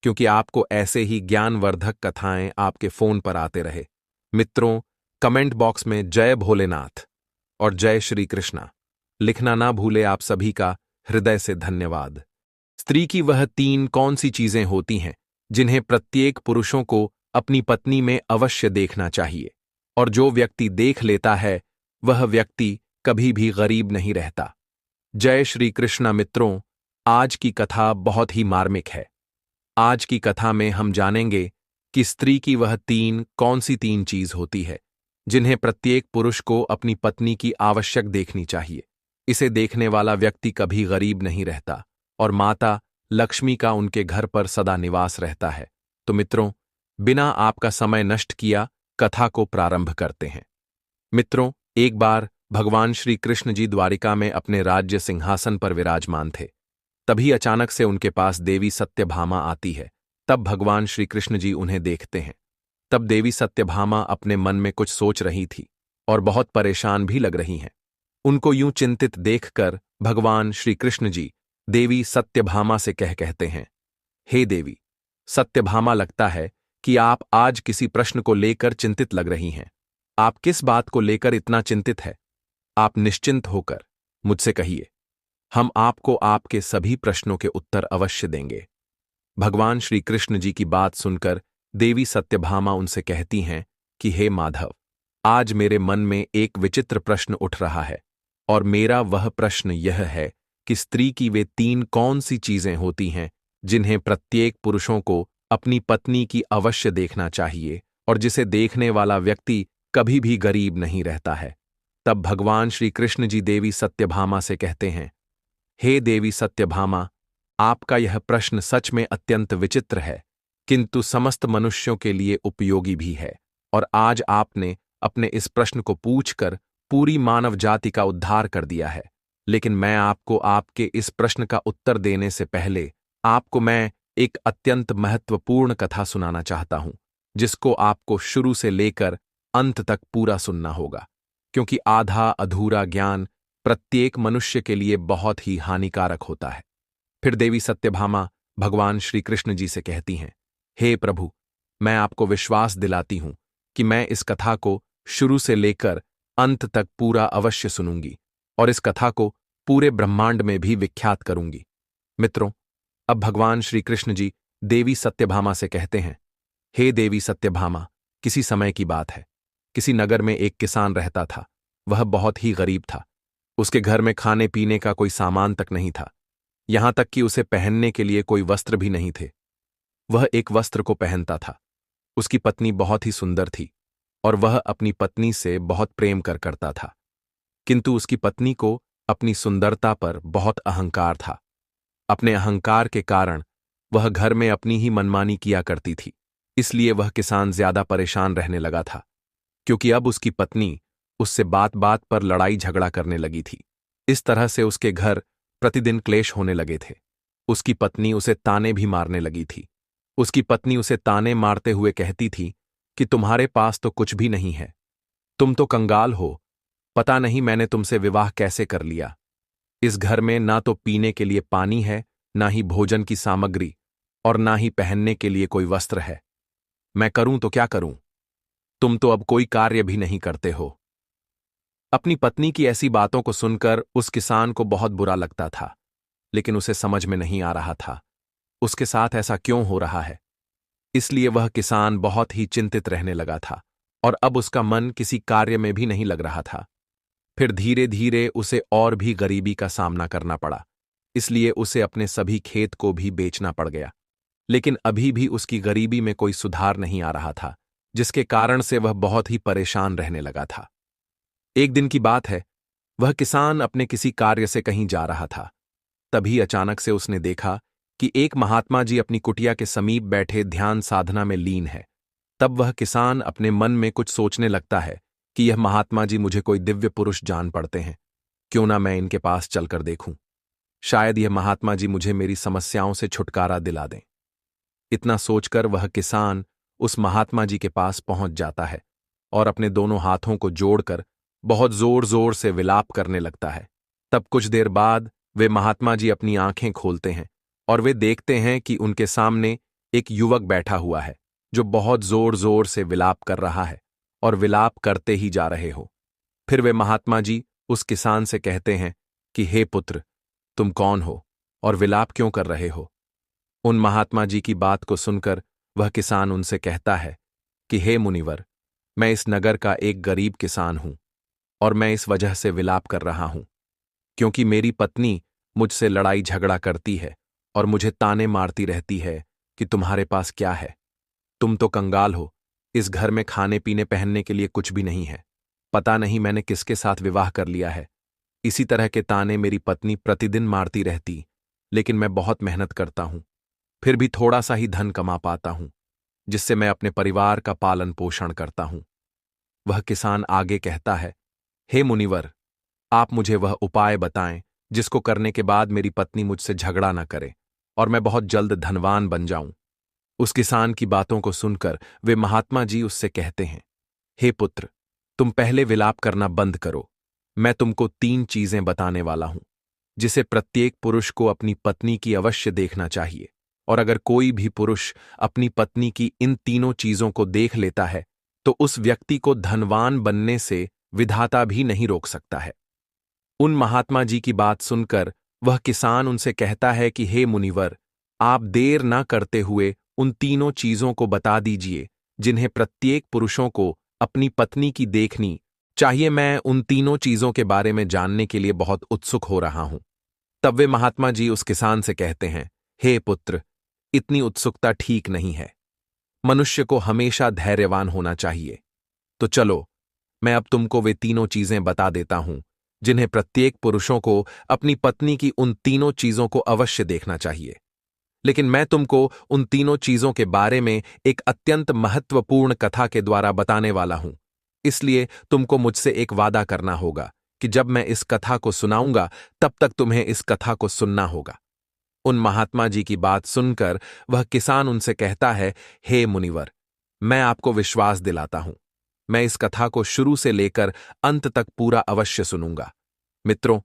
क्योंकि आपको ऐसे ही ज्ञानवर्धक कथाएं आपके फोन पर आते रहे। मित्रों, कमेंट बॉक्स में जय भोलेनाथ और जय श्री कृष्णा लिखना ना भूले। आप सभी का हृदय से धन्यवाद। स्त्री की वह 3 कौन सी चीजें होती हैं जिन्हें प्रत्येक पुरुषों को अपनी पत्नी में अवश्य देखना चाहिए, और जो व्यक्ति देख लेता है वह व्यक्ति कभी भी गरीब नहीं रहता। जय श्री कृष्णा। मित्रों, आज की कथा बहुत ही मार्मिक है। आज की कथा में हम जानेंगे कि स्त्री की वह 3 कौन सी 3 चीज होती है जिन्हें प्रत्येक पुरुष को अपनी पत्नी की आवश्यक देखनी चाहिए। इसे देखने वाला व्यक्ति कभी गरीब नहीं रहता और माता लक्ष्मी का उनके घर पर सदा निवास रहता है। तो मित्रों, बिना आपका समय नष्ट किया कथा को प्रारंभ करते हैं। मित्रों, एक बार भगवान श्री कृष्ण जी द्वारिका में अपने राज्य सिंहासन पर विराजमान थे। तभी अचानक से उनके पास देवी सत्यभामा आती है। तब भगवान श्री कृष्ण जी उन्हें देखते हैं। तब देवी सत्यभामा अपने मन में कुछ सोच रही थी और बहुत परेशान भी लग रही हैं। उनको यूं चिंतित देखकर भगवान श्री कृष्ण जी देवी सत्यभामा से कहते हैं, हे देवी सत्यभामा, लगता है कि आप आज किसी प्रश्न को लेकर चिंतित लग रही हैं। आप किस बात को लेकर इतना चिंतित है? आप निश्चिंत होकर मुझसे कहिए, हम आपको आपके सभी प्रश्नों के उत्तर अवश्य देंगे। भगवान श्री कृष्ण जी की बात सुनकर देवी सत्यभामा उनसे कहती हैं कि हे माधव, आज मेरे मन में एक विचित्र प्रश्न उठ रहा है, और मेरा वह प्रश्न यह है कि स्त्री की वे 3 कौन सी चीजें होती हैं जिन्हें प्रत्येक पुरुषों को अपनी पत्नी की अवश्य देखना चाहिए, और जिसे देखने वाला व्यक्ति कभी भी गरीब नहीं रहता है। तब भगवान श्री कृष्ण जी देवी सत्यभामा से कहते हैं, हे देवी सत्यभामा, आपका यह प्रश्न सच में अत्यंत विचित्र है, किंतु समस्त मनुष्यों के लिए उपयोगी भी है, और आज आपने अपने इस प्रश्न को पूछकर पूरी मानव जाति का उद्धार कर दिया है। लेकिन मैं आपको आपके इस प्रश्न का उत्तर देने से पहले आपको मैं एक अत्यंत महत्वपूर्ण कथा सुनाना चाहता हूं, जिसको आपको शुरू से लेकर अंत तक पूरा सुनना होगा, क्योंकि आधा अधूरा ज्ञान प्रत्येक मनुष्य के लिए बहुत ही हानिकारक होता है। फिर देवी सत्यभामा भगवान श्री कृष्ण जी से कहती हैं, हे प्रभु, मैं आपको विश्वास दिलाती हूं कि मैं इस कथा को शुरू से लेकर अंत तक पूरा अवश्य सुनूंगी और इस कथा को पूरे ब्रह्मांड में भी विख्यात करूंगी। मित्रों, अब भगवान श्री कृष्ण जी देवी सत्यभामा से कहते हैं, हे देवी सत्यभामा, किसी समय की बात है। किसी नगर में एक किसान रहता था। वह बहुत ही गरीब था। उसके घर में खाने पीने का कोई सामान तक नहीं था, यहां तक कि उसे पहनने के लिए कोई वस्त्र भी नहीं थे। वह एक वस्त्र को पहनता था। उसकी पत्नी बहुत ही सुंदर थी और वह अपनी पत्नी से बहुत प्रेम करता था, किंतु उसकी पत्नी को अपनी सुंदरता पर बहुत अहंकार था। अपने अहंकार के कारण वह घर में अपनी ही मनमानी किया करती थी। इसलिए वह किसान ज्यादा परेशान रहने लगा था, क्योंकि अब उसकी पत्नी उससे बात बात पर लड़ाई झगड़ा करने लगी थी। इस तरह से उसके घर प्रतिदिन क्लेश होने लगे थे। उसकी पत्नी उसे ताने भी मारने लगी थी। उसकी पत्नी उसे ताने मारते हुए कहती थी कि तुम्हारे पास तो कुछ भी नहीं है, तुम तो कंगाल हो, पता नहीं मैंने तुमसे विवाह कैसे कर लिया। इस घर में ना तो पीने के लिए पानी है, ना ही भोजन की सामग्री, और ना ही पहनने के लिए कोई वस्त्र है। मैं करूं तो क्या करूं? तुम तो अब कोई कार्य भी नहीं करते हो। अपनी पत्नी की ऐसी बातों को सुनकर उस किसान को बहुत बुरा लगता था, लेकिन उसे समझ में नहीं आ रहा था उसके साथ ऐसा क्यों हो रहा है। इसलिए वह किसान बहुत ही चिंतित रहने लगा था, और अब उसका मन किसी कार्य में भी नहीं लग रहा था। फिर धीरे धीरे उसे और भी गरीबी का सामना करना पड़ा, इसलिए उसे अपने सभी खेत को भी बेचना पड़ गया। लेकिन अभी भी उसकी गरीबी में कोई सुधार नहीं आ रहा था, जिसके कारण से वह बहुत ही परेशान रहने लगा था। एक दिन की बात है, वह किसान अपने किसी कार्य से कहीं जा रहा था। तभी अचानक से उसने देखा कि एक महात्मा जी अपनी कुटिया के समीप बैठे ध्यान साधना में लीन है। तब वह किसान अपने मन में कुछ सोचने लगता है कि यह महात्मा जी मुझे कोई दिव्य पुरुष जान पड़ते हैं, क्यों ना मैं इनके पास चलकर देखूं। शायद यह महात्मा जी मुझे मेरी समस्याओं से छुटकारा दिला दें। इतना सोचकर वह किसान उस महात्मा जी के पास पहुंच जाता है और अपने दोनों हाथों को जोड़कर बहुत जोर जोर से विलाप करने लगता है। तब कुछ देर बाद वे महात्मा जी अपनी आंखें खोलते हैं और वे देखते हैं कि उनके सामने एक युवक बैठा हुआ है जो बहुत जोर जोर से विलाप कर रहा है और विलाप करते ही जा रहे हो। फिर वे महात्मा जी उस किसान से कहते हैं कि हे पुत्र, तुम कौन हो और विलाप क्यों कर रहे हो? उन महात्मा जी की बात को सुनकर वह किसान उनसे कहता है कि हे मुनिवर, मैं इस नगर का एक गरीब किसान हूं और मैं इस वजह से विलाप कर रहा हूं क्योंकि मेरी पत्नी मुझसे लड़ाई झगड़ा करती है और मुझे ताने मारती रहती है कि तुम्हारे पास क्या है? तुम तो कंगाल हो, इस घर में खाने पीने पहनने के लिए कुछ भी नहीं है। पता नहीं मैंने किसके साथ विवाह कर लिया है। इसी तरह के ताने मेरी पत्नी प्रतिदिन मारती रहती, लेकिन मैं बहुत मेहनत करता हूं, फिर भी थोड़ा सा ही धन कमा पाता हूं, जिससे मैं अपने परिवार का पालन पोषण करता हूं। वह किसान आगे कहता है, हे मुनिवर, आप मुझे वह उपाय बताएं जिसको करने के बाद मेरी पत्नी मुझसे झगड़ा न करे और मैं बहुत जल्द धनवान बन जाऊं। उस किसान की बातों को सुनकर वे महात्मा जी उससे कहते हैं, हे पुत्र, तुम पहले विलाप करना बंद करो। मैं तुमको 3 चीजें बताने वाला हूं जिसे प्रत्येक पुरुष को अपनी पत्नी की अवश्य देखना चाहिए, और अगर कोई भी पुरुष अपनी पत्नी की इन तीनों चीजों को देख लेता है तो उस व्यक्ति को धनवान बनने से विधाता भी नहीं रोक सकता है। उन महात्मा जी की बात सुनकर वह किसान उनसे कहता है कि हे मुनिवर, आप देर ना करते हुए उन तीनों चीजों को बता दीजिए जिन्हें प्रत्येक पुरुषों को अपनी पत्नी की देखनी चाहिए। मैं उन तीनों चीजों के बारे में जानने के लिए बहुत उत्सुक हो रहा हूं। तब वे महात्मा जी उस किसान से कहते हैं, हे पुत्र, इतनी उत्सुकता ठीक नहीं है। मनुष्य को हमेशा धैर्यवान होना चाहिए। तो चलो, मैं अब तुमको वे तीनों चीजें बता देता हूं जिन्हें प्रत्येक पुरुषों को अपनी पत्नी की उन तीनों चीजों को अवश्य देखना चाहिए। लेकिन मैं तुमको उन तीनों चीजों के बारे में एक अत्यंत महत्वपूर्ण कथा के द्वारा बताने वाला हूं, इसलिए तुमको मुझसे एक वादा करना होगा कि जब मैं इस कथा को सुनाऊंगा तब तक तुम्हें इस कथा को सुनना होगा। उन महात्मा जी की बात सुनकर वह किसान उनसे कहता है, हे मुनिवर, मैं आपको विश्वास दिलाता हूं, मैं इस कथा को शुरू से लेकर अंत तक पूरा अवश्य सुनूंगा। मित्रों,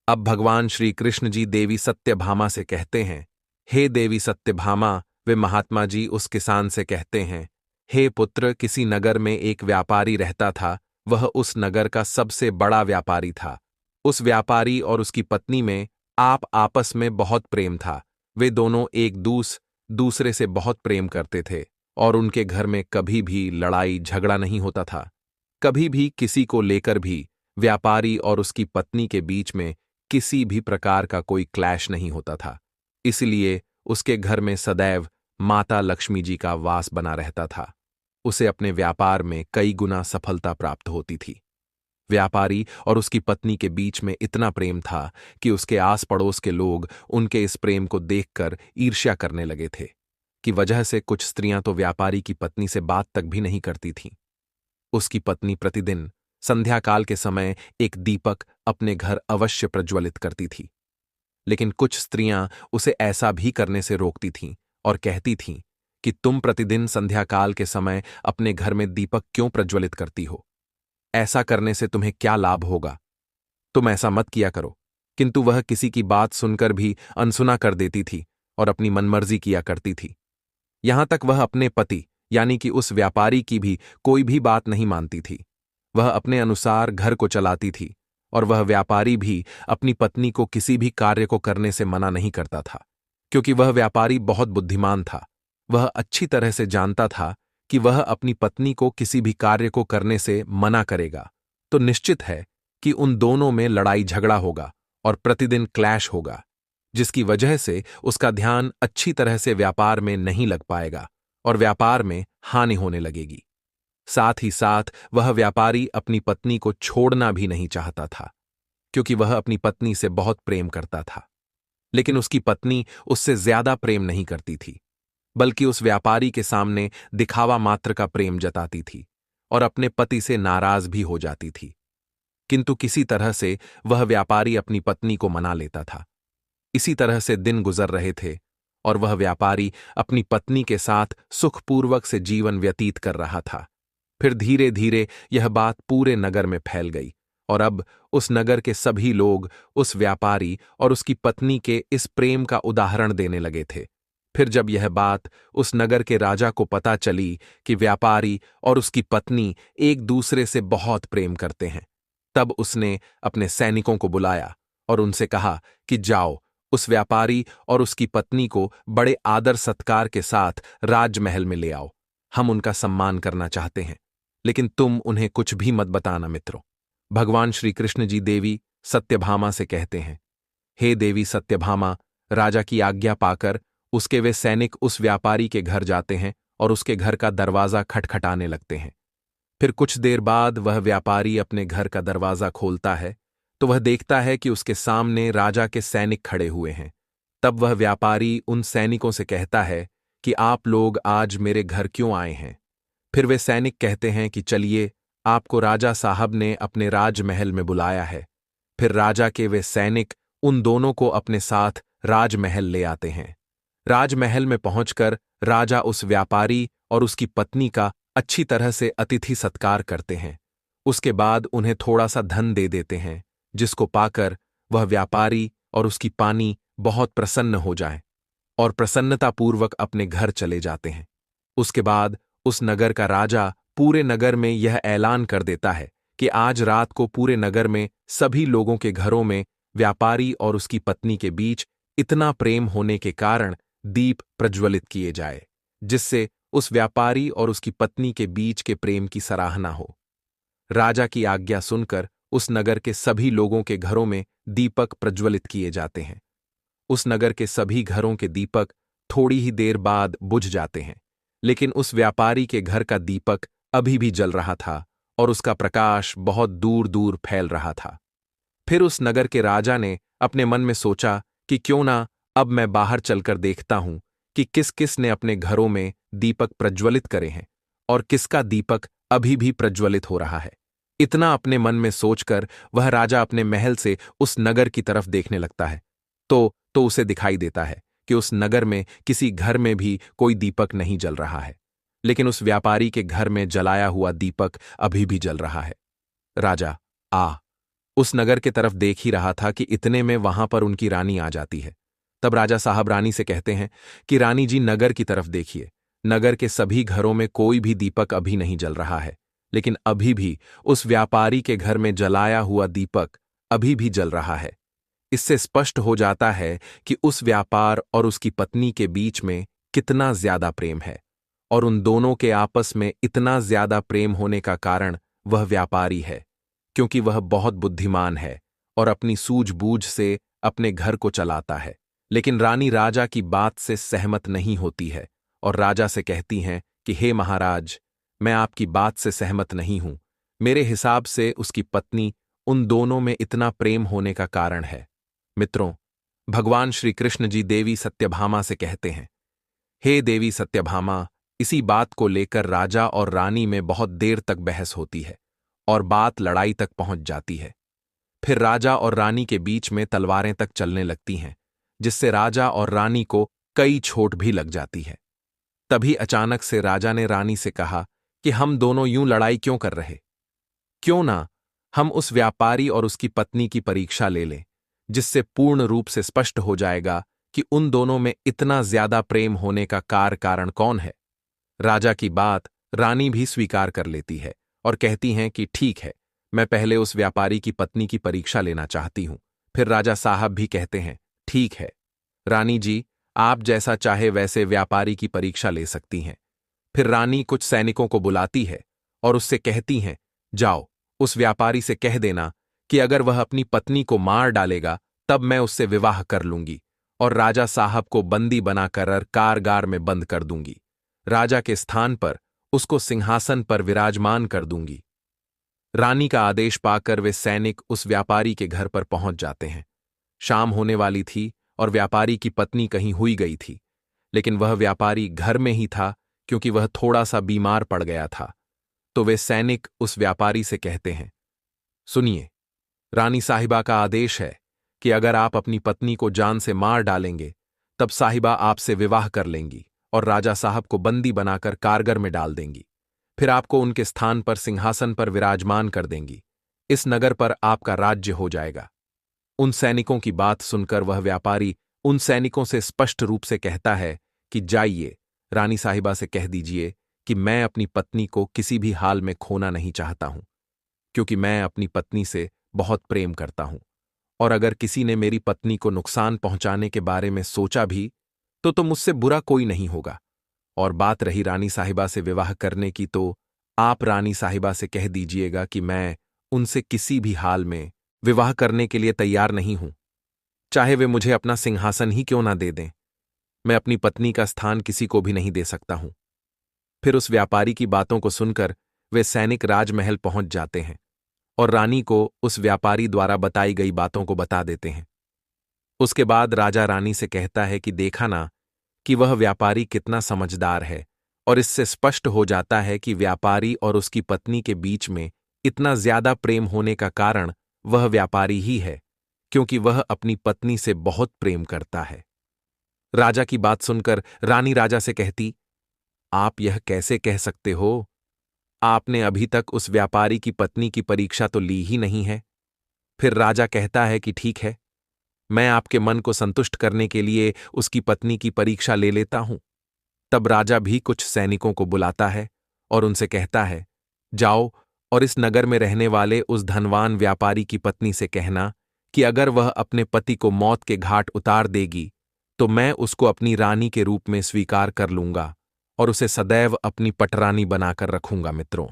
अब भगवान श्री कृष्ण जी देवी सत्यभामा से कहते हैं, हे देवी सत्यभामा। वे महात्मा जी उस किसान से कहते हैं, हे पुत्र, किसी नगर में एक व्यापारी रहता था। वह उस नगर का सबसे बड़ा व्यापारी था। उस व्यापारी और उसकी पत्नी में आप आपस में बहुत प्रेम था। वे दोनों एक दूसरे से बहुत प्रेम करते थे और उनके घर में कभी भी लड़ाई झगड़ा नहीं होता था। कभी भी किसी को लेकर भी व्यापारी और उसकी पत्नी के बीच में किसी भी प्रकार का कोई क्लैश नहीं होता था। इसलिए उसके घर में सदैव माता लक्ष्मी जी का वास बना रहता था। उसे अपने व्यापार में कई गुना सफलता प्राप्त होती थी। व्यापारी और उसकी पत्नी के बीच में इतना प्रेम था कि उसके आस पड़ोस के लोग उनके इस प्रेम को देखकर ईर्ष्या करने लगे थे, कि वजह से कुछ स्त्रियां तो व्यापारी की पत्नी से बात तक भी नहीं करती थीं। उसकी पत्नी प्रतिदिन संध्या काल के समय एक दीपक अपने घर अवश्य प्रज्वलित करती थी, लेकिन कुछ स्त्रियां उसे ऐसा भी करने से रोकती थीं और कहती थीं कि तुम प्रतिदिन संध्या काल के समय अपने घर में दीपक क्यों प्रज्वलित करती हो? ऐसा करने से तुम्हें क्या लाभ होगा? तुम ऐसा मत किया करो। किंतु वह किसी की बात सुनकर भी अनसुना कर देती थी और अपनी मनमर्जी किया करती थी। यहां तक वह अपने पति यानी कि उस व्यापारी की भी कोई भी बात नहीं मानती थी। वह अपने अनुसार घर को चलाती थी और वह व्यापारी भी अपनी पत्नी को किसी भी कार्य को करने से मना नहीं करता था, क्योंकि वह व्यापारी बहुत बुद्धिमान था। वह अच्छी तरह से जानता था कि वह अपनी पत्नी को किसी भी कार्य को करने से मना करेगा तो निश्चित है कि उन दोनों में लड़ाई झगड़ा होगा और प्रतिदिन क्लैश होगा, जिसकी वजह से उसका ध्यान अच्छी तरह से व्यापार में नहीं लग पाएगा और व्यापार में हानि होने लगेगी। साथ ही साथ वह व्यापारी अपनी पत्नी को छोड़ना भी नहीं चाहता था, क्योंकि वह अपनी पत्नी से बहुत प्रेम करता था। लेकिन उसकी पत्नी उससे ज्यादा प्रेम नहीं करती थी, बल्कि उस व्यापारी के सामने दिखावा मात्र का प्रेम जताती थी और अपने पति से नाराज भी हो जाती थी। किंतु किसी तरह से वह व्यापारी अपनी पत्नी को मना लेता था। इसी तरह से दिन गुजर रहे थे और वह व्यापारी अपनी पत्नी के साथ सुखपूर्वक से जीवन व्यतीत कर रहा था। फिर धीरे धीरे यह बात पूरे नगर में फैल गई और अब उस नगर के सभी लोग उस व्यापारी और उसकी पत्नी के इस प्रेम का उदाहरण देने लगे थे। फिर जब यह बात उस नगर के राजा को पता चली कि व्यापारी और उसकी पत्नी एक दूसरे से बहुत प्रेम करते हैं, तब उसने अपने सैनिकों को बुलाया और उनसे कहा कि जाओ, उस व्यापारी और उसकी पत्नी को बड़े आदर सत्कार के साथ राजमहल में ले आओ। हम उनका सम्मान करना चाहते हैं, लेकिन तुम उन्हें कुछ भी मत बताना मित्रों। भगवान श्री कृष्ण जी देवी सत्यभामा से कहते हैं, हे देवी सत्यभामा, राजा की आज्ञा पाकर उसके वे सैनिक उस व्यापारी के घर जाते हैं और उसके घर का दरवाजा खटखटाने लगते हैं। फिर कुछ देर बाद वह व्यापारी अपने घर का दरवाजा खोलता है तो वह देखता है कि उसके सामने राजा के सैनिक खड़े हुए हैं। तब वह व्यापारी उन सैनिकों से कहता है कि आप लोग आज मेरे घर क्यों आए हैं? फिर वे सैनिक कहते हैं कि चलिए, आपको राजा साहब ने अपने राजमहल में बुलाया है। फिर राजा के वे सैनिक उन दोनों को अपने साथ राजमहल ले आते हैं। राजमहल में पहुंचकर राजा उस व्यापारी और उसकी पत्नी का अच्छी तरह से अतिथि सत्कार करते हैं। उसके बाद उन्हें थोड़ा सा धन दे देते हैं, जिसको पाकर वह व्यापारी और उसकी पत्नी बहुत प्रसन्न हो जाएं और प्रसन्नतापूर्वक अपने घर चले जाते हैं। उसके बाद उस नगर का राजा पूरे नगर में यह ऐलान कर देता है कि आज रात को पूरे नगर में सभी लोगों के घरों में व्यापारी और उसकी पत्नी के बीच इतना प्रेम होने के कारण दीप प्रज्वलित किए जाए, जिससे उस व्यापारी और उसकी पत्नी के बीच के प्रेम की सराहना हो। राजा की आज्ञा सुनकर उस नगर के सभी लोगों के घरों में दीपक प्रज्वलित किए जाते हैं। उस नगर के सभी घरों के दीपक थोड़ी ही देर बाद बुझ जाते हैं, लेकिन उस व्यापारी के घर का दीपक अभी भी जल रहा था और उसका प्रकाश बहुत दूर दूर फैल रहा था। फिर उस नगर के राजा ने अपने मन में सोचा कि क्यों ना अब मैं बाहर चलकर देखता हूं कि किस किस ने अपने घरों में दीपक प्रज्वलित करे हैं और किसका दीपक अभी भी प्रज्वलित हो रहा है। इतना अपने मन में सोचकर वह राजा अपने महल से उस नगर की तरफ देखने लगता है तो उसे दिखाई देता है कि उस नगर में किसी घर में भी कोई दीपक नहीं जल रहा है, लेकिन उस व्यापारी के घर में जलाया हुआ दीपक अभी भी जल रहा है। राजा उस नगर के तरफ देख ही रहा था कि इतने में वहां पर उनकी रानी आ जाती है। तब राजा साहब रानी से कहते हैं कि रानी जी, नगर की तरफ देखिए। नगर के सभी घरों में कोई भी दीपक अभी नहीं जल रहा है, लेकिन अभी भी उस व्यापारी के घर में जलाया हुआ दीपक अभी भी जल रहा है। इससे स्पष्ट हो जाता है कि उस व्यापार और उसकी पत्नी के बीच में कितना ज्यादा प्रेम है, और उन दोनों के आपस में इतना ज्यादा प्रेम होने का कारण वह व्यापारी है, क्योंकि वह बहुत बुद्धिमान है और अपनी सूझबूझ से अपने घर को चलाता है। लेकिन रानी राजा की बात से सहमत नहीं होती है और राजा से कहती हैं कि हे महाराज, मैं आपकी बात से सहमत नहीं हूं। मेरे हिसाब से उसकी पत्नी उन दोनों में इतना प्रेम होने का कारण है। मित्रों, भगवान श्री कृष्ण जी देवी सत्यभामा से कहते हैं, हे देवी सत्यभामा, इसी बात को लेकर राजा और रानी में बहुत देर तक बहस होती है और बात लड़ाई तक पहुंच जाती है। फिर राजा और रानी के बीच में तलवारें तक चलने लगती हैं, जिससे राजा और रानी को कई चोट भी लग जाती है। तभी अचानक से राजा ने रानी से कहा कि हम दोनों यूं लड़ाई क्यों कर रहे? क्यों ना हम उस व्यापारी और उसकी पत्नी की परीक्षा ले लें, जिससे पूर्ण रूप से स्पष्ट हो जाएगा कि उन दोनों में इतना ज्यादा प्रेम होने का कारण कौन है। राजा की बात रानी भी स्वीकार कर लेती है और कहती हैं कि ठीक है, मैं पहले उस व्यापारी की पत्नी की परीक्षा लेना चाहती हूं। फिर राजा साहब भी कहते हैं, ठीक है रानी जी, आप जैसा चाहे वैसे व्यापारी की परीक्षा ले सकती हैं। फिर रानी कुछ सैनिकों को बुलाती है और उससे कहती हैं, जाओ उस व्यापारी से कह देना कि अगर वह अपनी पत्नी को मार डालेगा तब मैं उससे विवाह कर लूंगी और राजा साहब को बंदी बनाकर कारागार में बंद कर दूंगी। राजा के स्थान पर उसको सिंहासन पर विराजमान कर दूंगी। रानी का आदेश पाकर वे सैनिक उस व्यापारी के घर पर पहुंच जाते हैं। शाम होने वाली थी और व्यापारी की पत्नी कहीं हुई गई थी, लेकिन वह व्यापारी घर में ही था क्योंकि वह थोड़ा सा बीमार पड़ गया था। तो वे सैनिक उस व्यापारी से कहते हैं, सुनिए, रानी साहिबा का आदेश है कि अगर आप अपनी पत्नी को जान से मार डालेंगे तब साहिबा आपसे विवाह कर लेंगी और राजा साहब को बंदी बनाकर कारगर में डाल देंगी। फिर आपको उनके स्थान पर सिंहासन पर विराजमान कर देंगी। इस नगर पर आपका राज्य हो जाएगा। उन सैनिकों की बात सुनकर वह व्यापारी उन सैनिकों से स्पष्ट रूप से कहता है कि जाइए, रानी साहिबा से कह दीजिए कि मैं अपनी पत्नी को किसी भी हाल में खोना नहीं चाहता हूं, क्योंकि मैं अपनी पत्नी से बहुत प्रेम करता हूं और अगर किसी ने मेरी पत्नी को नुकसान पहुंचाने के बारे में सोचा भी तो मुझसे बुरा कोई नहीं होगा। और बात रही रानी साहिबा से विवाह करने की, तो आप रानी साहिबा से कह दीजिएगा कि मैं उनसे किसी भी हाल में विवाह करने के लिए तैयार नहीं हूं, चाहे वे मुझे अपना सिंहासन ही क्यों ना दे दें। मैं अपनी पत्नी का स्थान किसी को भी नहीं दे सकता हूं। फिर उस व्यापारी की बातों को सुनकर वे सैनिक राजमहल पहुंच जाते हैं और रानी को उस व्यापारी द्वारा बताई गई बातों को बता देते हैं। उसके बाद राजा रानी से कहता है कि देखा ना कि वह व्यापारी कितना समझदार है, और इससे स्पष्ट हो जाता है कि व्यापारी और उसकी पत्नी के बीच में इतना ज्यादा प्रेम होने का कारण वह व्यापारी ही है, क्योंकि वह अपनी पत्नी से बहुत प्रेम करता है। राजा की बात सुनकर रानी राजा से कहती, आप यह कैसे कह सकते हो? आपने अभी तक उस व्यापारी की पत्नी की परीक्षा तो ली ही नहीं है। फिर राजा कहता है कि ठीक है, मैं आपके मन को संतुष्ट करने के लिए उसकी पत्नी की परीक्षा ले लेता हूं। तब राजा भी कुछ सैनिकों को बुलाता है और उनसे कहता है, जाओ और इस नगर में रहने वाले उस धनवान व्यापारी की पत्नी से कहना कि अगर वह अपने पति को मौत के घाट उतार देगी तो मैं उसको अपनी रानी के रूप में स्वीकार कर लूंगा और उसे सदैव अपनी पटरानी बनाकर रखूंगा। मित्रों,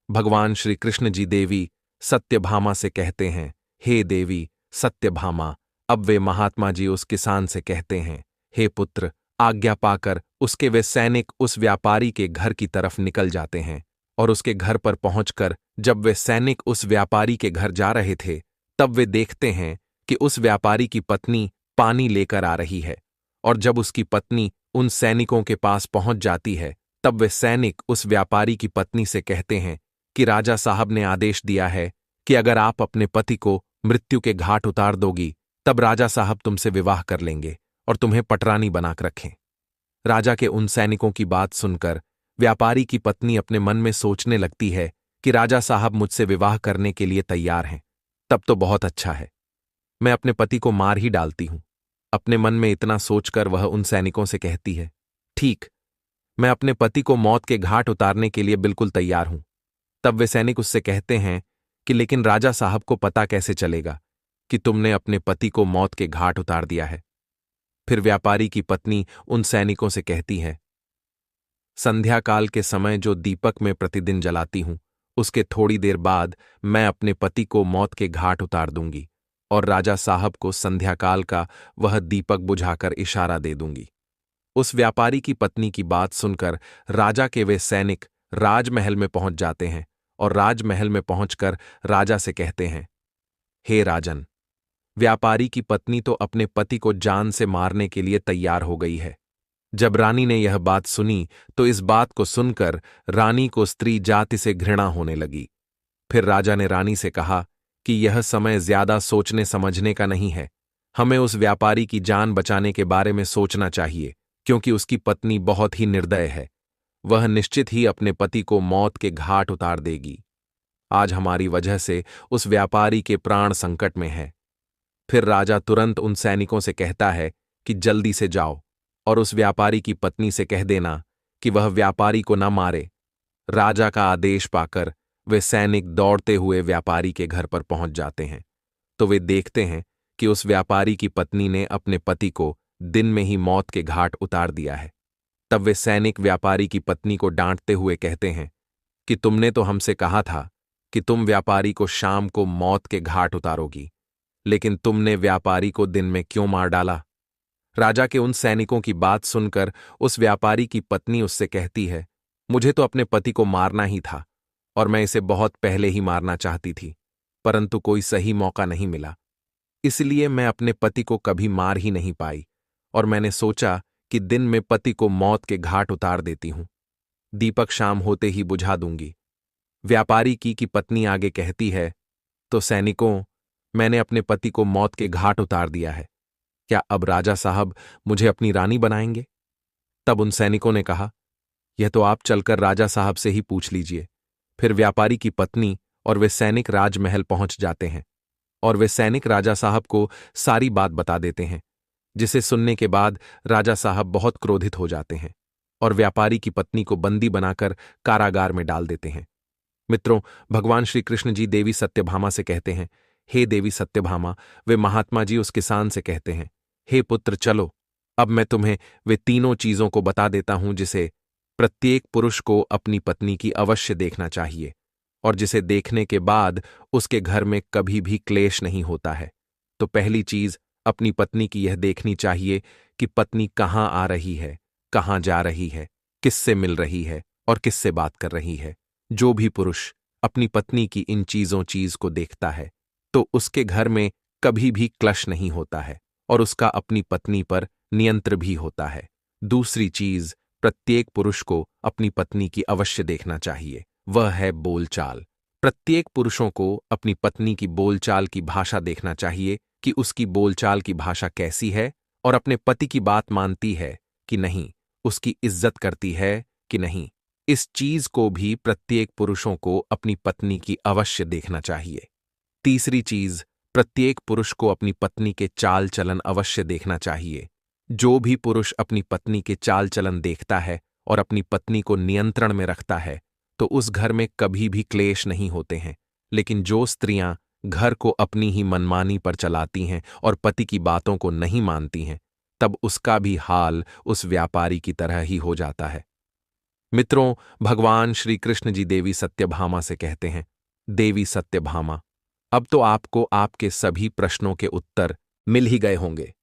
भगवान श्री कृष्ण जी देवी सत्यभामा से कहते हैं, हे देवी सत्यभामा। अब वे महात्मा जी उस किसान से कहते हैं, हे पुत्र, आज्ञा पाकर उसके वे सैनिक उस व्यापारी के घर की तरफ निकल जाते हैं और उसके घर पर पहुंचकर जब वे सैनिक उस व्यापारी के घर जा रहे थे तब वे देखते हैं कि उस व्यापारी की पत्नी पानी लेकर आ रही है, और जब उसकी पत्नी उन सैनिकों के पास पहुंच जाती है तब वे सैनिक उस व्यापारी की पत्नी से कहते हैं कि राजा साहब ने आदेश दिया है कि अगर आप अपने पति को मृत्यु के घाट उतार दोगी तब राजा साहब तुमसे विवाह कर लेंगे और तुम्हें पटरानी बनाकर रखें। राजा के उन सैनिकों की बात सुनकर व्यापारी की पत्नी अपने मन में सोचने लगती है कि राजा साहब मुझसे विवाह करने के लिए तैयार हैं, तब तो बहुत अच्छा है, मैं अपने पति को मार ही डालती हूं। अपने मन में इतना सोचकर वह उन सैनिकों से कहती है, ठीक, मैं अपने पति को मौत के घाट उतारने के लिए बिल्कुल तैयार हूं। तब वे सैनिक उससे कहते हैं कि लेकिन राजा साहब को पता कैसे चलेगा कि तुमने अपने पति को मौत के घाट उतार दिया है। फिर व्यापारी की पत्नी उन सैनिकों से कहती है, संध्या काल के समय जो दीपक में प्रतिदिन जलाती हूं उसके थोड़ी देर बाद मैं अपने पति को मौत के घाट उतार दूंगी और राजा साहब को संध्याकाल का वह दीपक बुझाकर इशारा दे दूंगी। उस व्यापारी की पत्नी की बात सुनकर राजा के वे सैनिक राजमहल में पहुंच जाते हैं और राजमहल में पहुंचकर राजा से कहते हैं, हे राजन, व्यापारी की पत्नी तो अपने पति को जान से मारने के लिए तैयार हो गई है। जब रानी ने यह बात सुनी तो इस बात को सुनकर रानी को स्त्री जाति से घृणा होने लगी। फिर राजा ने रानी से कहा कि यह समय ज्यादा सोचने समझने का नहीं है, हमें उस व्यापारी की जान बचाने के बारे में सोचना चाहिए, क्योंकि उसकी पत्नी बहुत ही निर्दय है, वह निश्चित ही अपने पति को मौत के घाट उतार देगी। आज हमारी वजह से उस व्यापारी के प्राण संकट में है। फिर राजा तुरंत उन सैनिकों से कहता है कि जल्दी से जाओ और उस व्यापारी की पत्नी से कह देना कि वह व्यापारी को न मारे। राजा का आदेश पाकर वे सैनिक दौड़ते हुए व्यापारी के घर पर पहुंच जाते हैं तो वे देखते हैं कि उस व्यापारी की पत्नी ने अपने पति को दिन में ही मौत के घाट उतार दिया है। तब वे सैनिक व्यापारी की पत्नी को डांटते हुए कहते हैं कि तुमने तो हमसे कहा था कि तुम व्यापारी को शाम को मौत के घाट उतारोगी, लेकिन तुमने व्यापारी को दिन में क्यों मार डाला। राजा के उन सैनिकों की बात सुनकर उस व्यापारी की पत्नी उससे कहती है, मुझे तो अपने पति को मारना ही था और मैं इसे बहुत पहले ही मारना चाहती थी, परंतु कोई सही मौका नहीं मिला, इसलिए मैं अपने पति को कभी मार ही नहीं पाई और मैंने सोचा कि दिन में पति को मौत के घाट उतार देती हूं। दीपक शाम होते ही बुझा दूंगी। व्यापारी की पत्नी आगे कहती है, तो सैनिकों, मैंने अपने पति को मौत के घाट उतार दिया है, क्या अब राजा साहब मुझे अपनी रानी बनाएंगे। तब उन सैनिकों ने कहा, यह तो आप चलकर राजा साहब से ही पूछ लीजिए। फिर व्यापारी की पत्नी और वे सैनिक राजमहल पहुंच जाते हैं और वे सैनिक राजा साहब को सारी बात बता देते हैं, जिसे सुनने के बाद राजा साहब बहुत क्रोधित हो जाते हैं और व्यापारी की पत्नी को बंदी बनाकर कारागार में डाल देते हैं। मित्रों, भगवान श्री कृष्ण जी देवी सत्यभामा से कहते हैं, हे देवी सत्यभामा। वे महात्मा जी उस किसान से कहते हैं, हे पुत्र चलो, अब मैं तुम्हें वे तीनों चीजों को बता देता हूं जिसे प्रत्येक पुरुष को अपनी पत्नी की अवश्य देखना चाहिए और जिसे देखने के बाद उसके घर में कभी भी क्लेश नहीं होता है। तो पहली चीज अपनी पत्नी की यह देखनी चाहिए कि पत्नी कहाँ आ रही है, कहाँ जा रही है, किससे मिल रही है और किससे बात कर रही है। जो भी पुरुष अपनी पत्नी की इन चीज को देखता है तो उसके घर में कभी भी क्लेश नहीं होता है और उसका अपनी पत्नी पर नियंत्रण भी होता है। दूसरी चीज प्रत्येक पुरुष को अपनी पत्नी की अवश्य देखना चाहिए, वह है बोलचाल। प्रत्येक पुरुषों को अपनी पत्नी की बोलचाल की भाषा देखना चाहिए कि उसकी बोलचाल की भाषा कैसी है और अपने पति की बात मानती है कि नहीं, उसकी इज्जत करती है कि नहीं। इस चीज को भी प्रत्येक पुरुषों को अपनी पत्नी की अवश्य देखना चाहिए। तीसरी चीज, प्रत्येक पुरुष को अपनी पत्नी के चाल चलन अवश्य देखना चाहिए। जो भी पुरुष अपनी पत्नी के चाल चलन देखता है और अपनी पत्नी को नियंत्रण में रखता है तो उस घर में कभी भी क्लेश नहीं होते हैं। लेकिन जो स्त्रियां घर को अपनी ही मनमानी पर चलाती हैं और पति की बातों को नहीं मानती हैं, तब उसका भी हाल उस व्यापारी की तरह ही हो जाता है। मित्रों, भगवान श्री कृष्ण जी देवी सत्यभामा से कहते हैं, देवी सत्यभामा, अब तो आपको आपके सभी प्रश्नों के उत्तर मिल ही गए होंगे।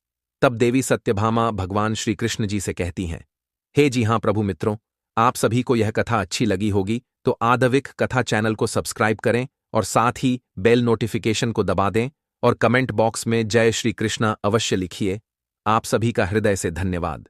तब देवी सत्यभामा भगवान श्री कृष्ण जी से कहती हैं, हे जी हाँ प्रभु मित्रों, आप सभी को यह कथा अच्छी लगी होगी तो आदविक कथा चैनल को सब्सक्राइब करें और साथ ही बेल नोटिफिकेशन को दबा दें और कमेंट बॉक्स में जय श्री कृष्णा अवश्य लिखिए। आप सभी का हृदय से धन्यवाद।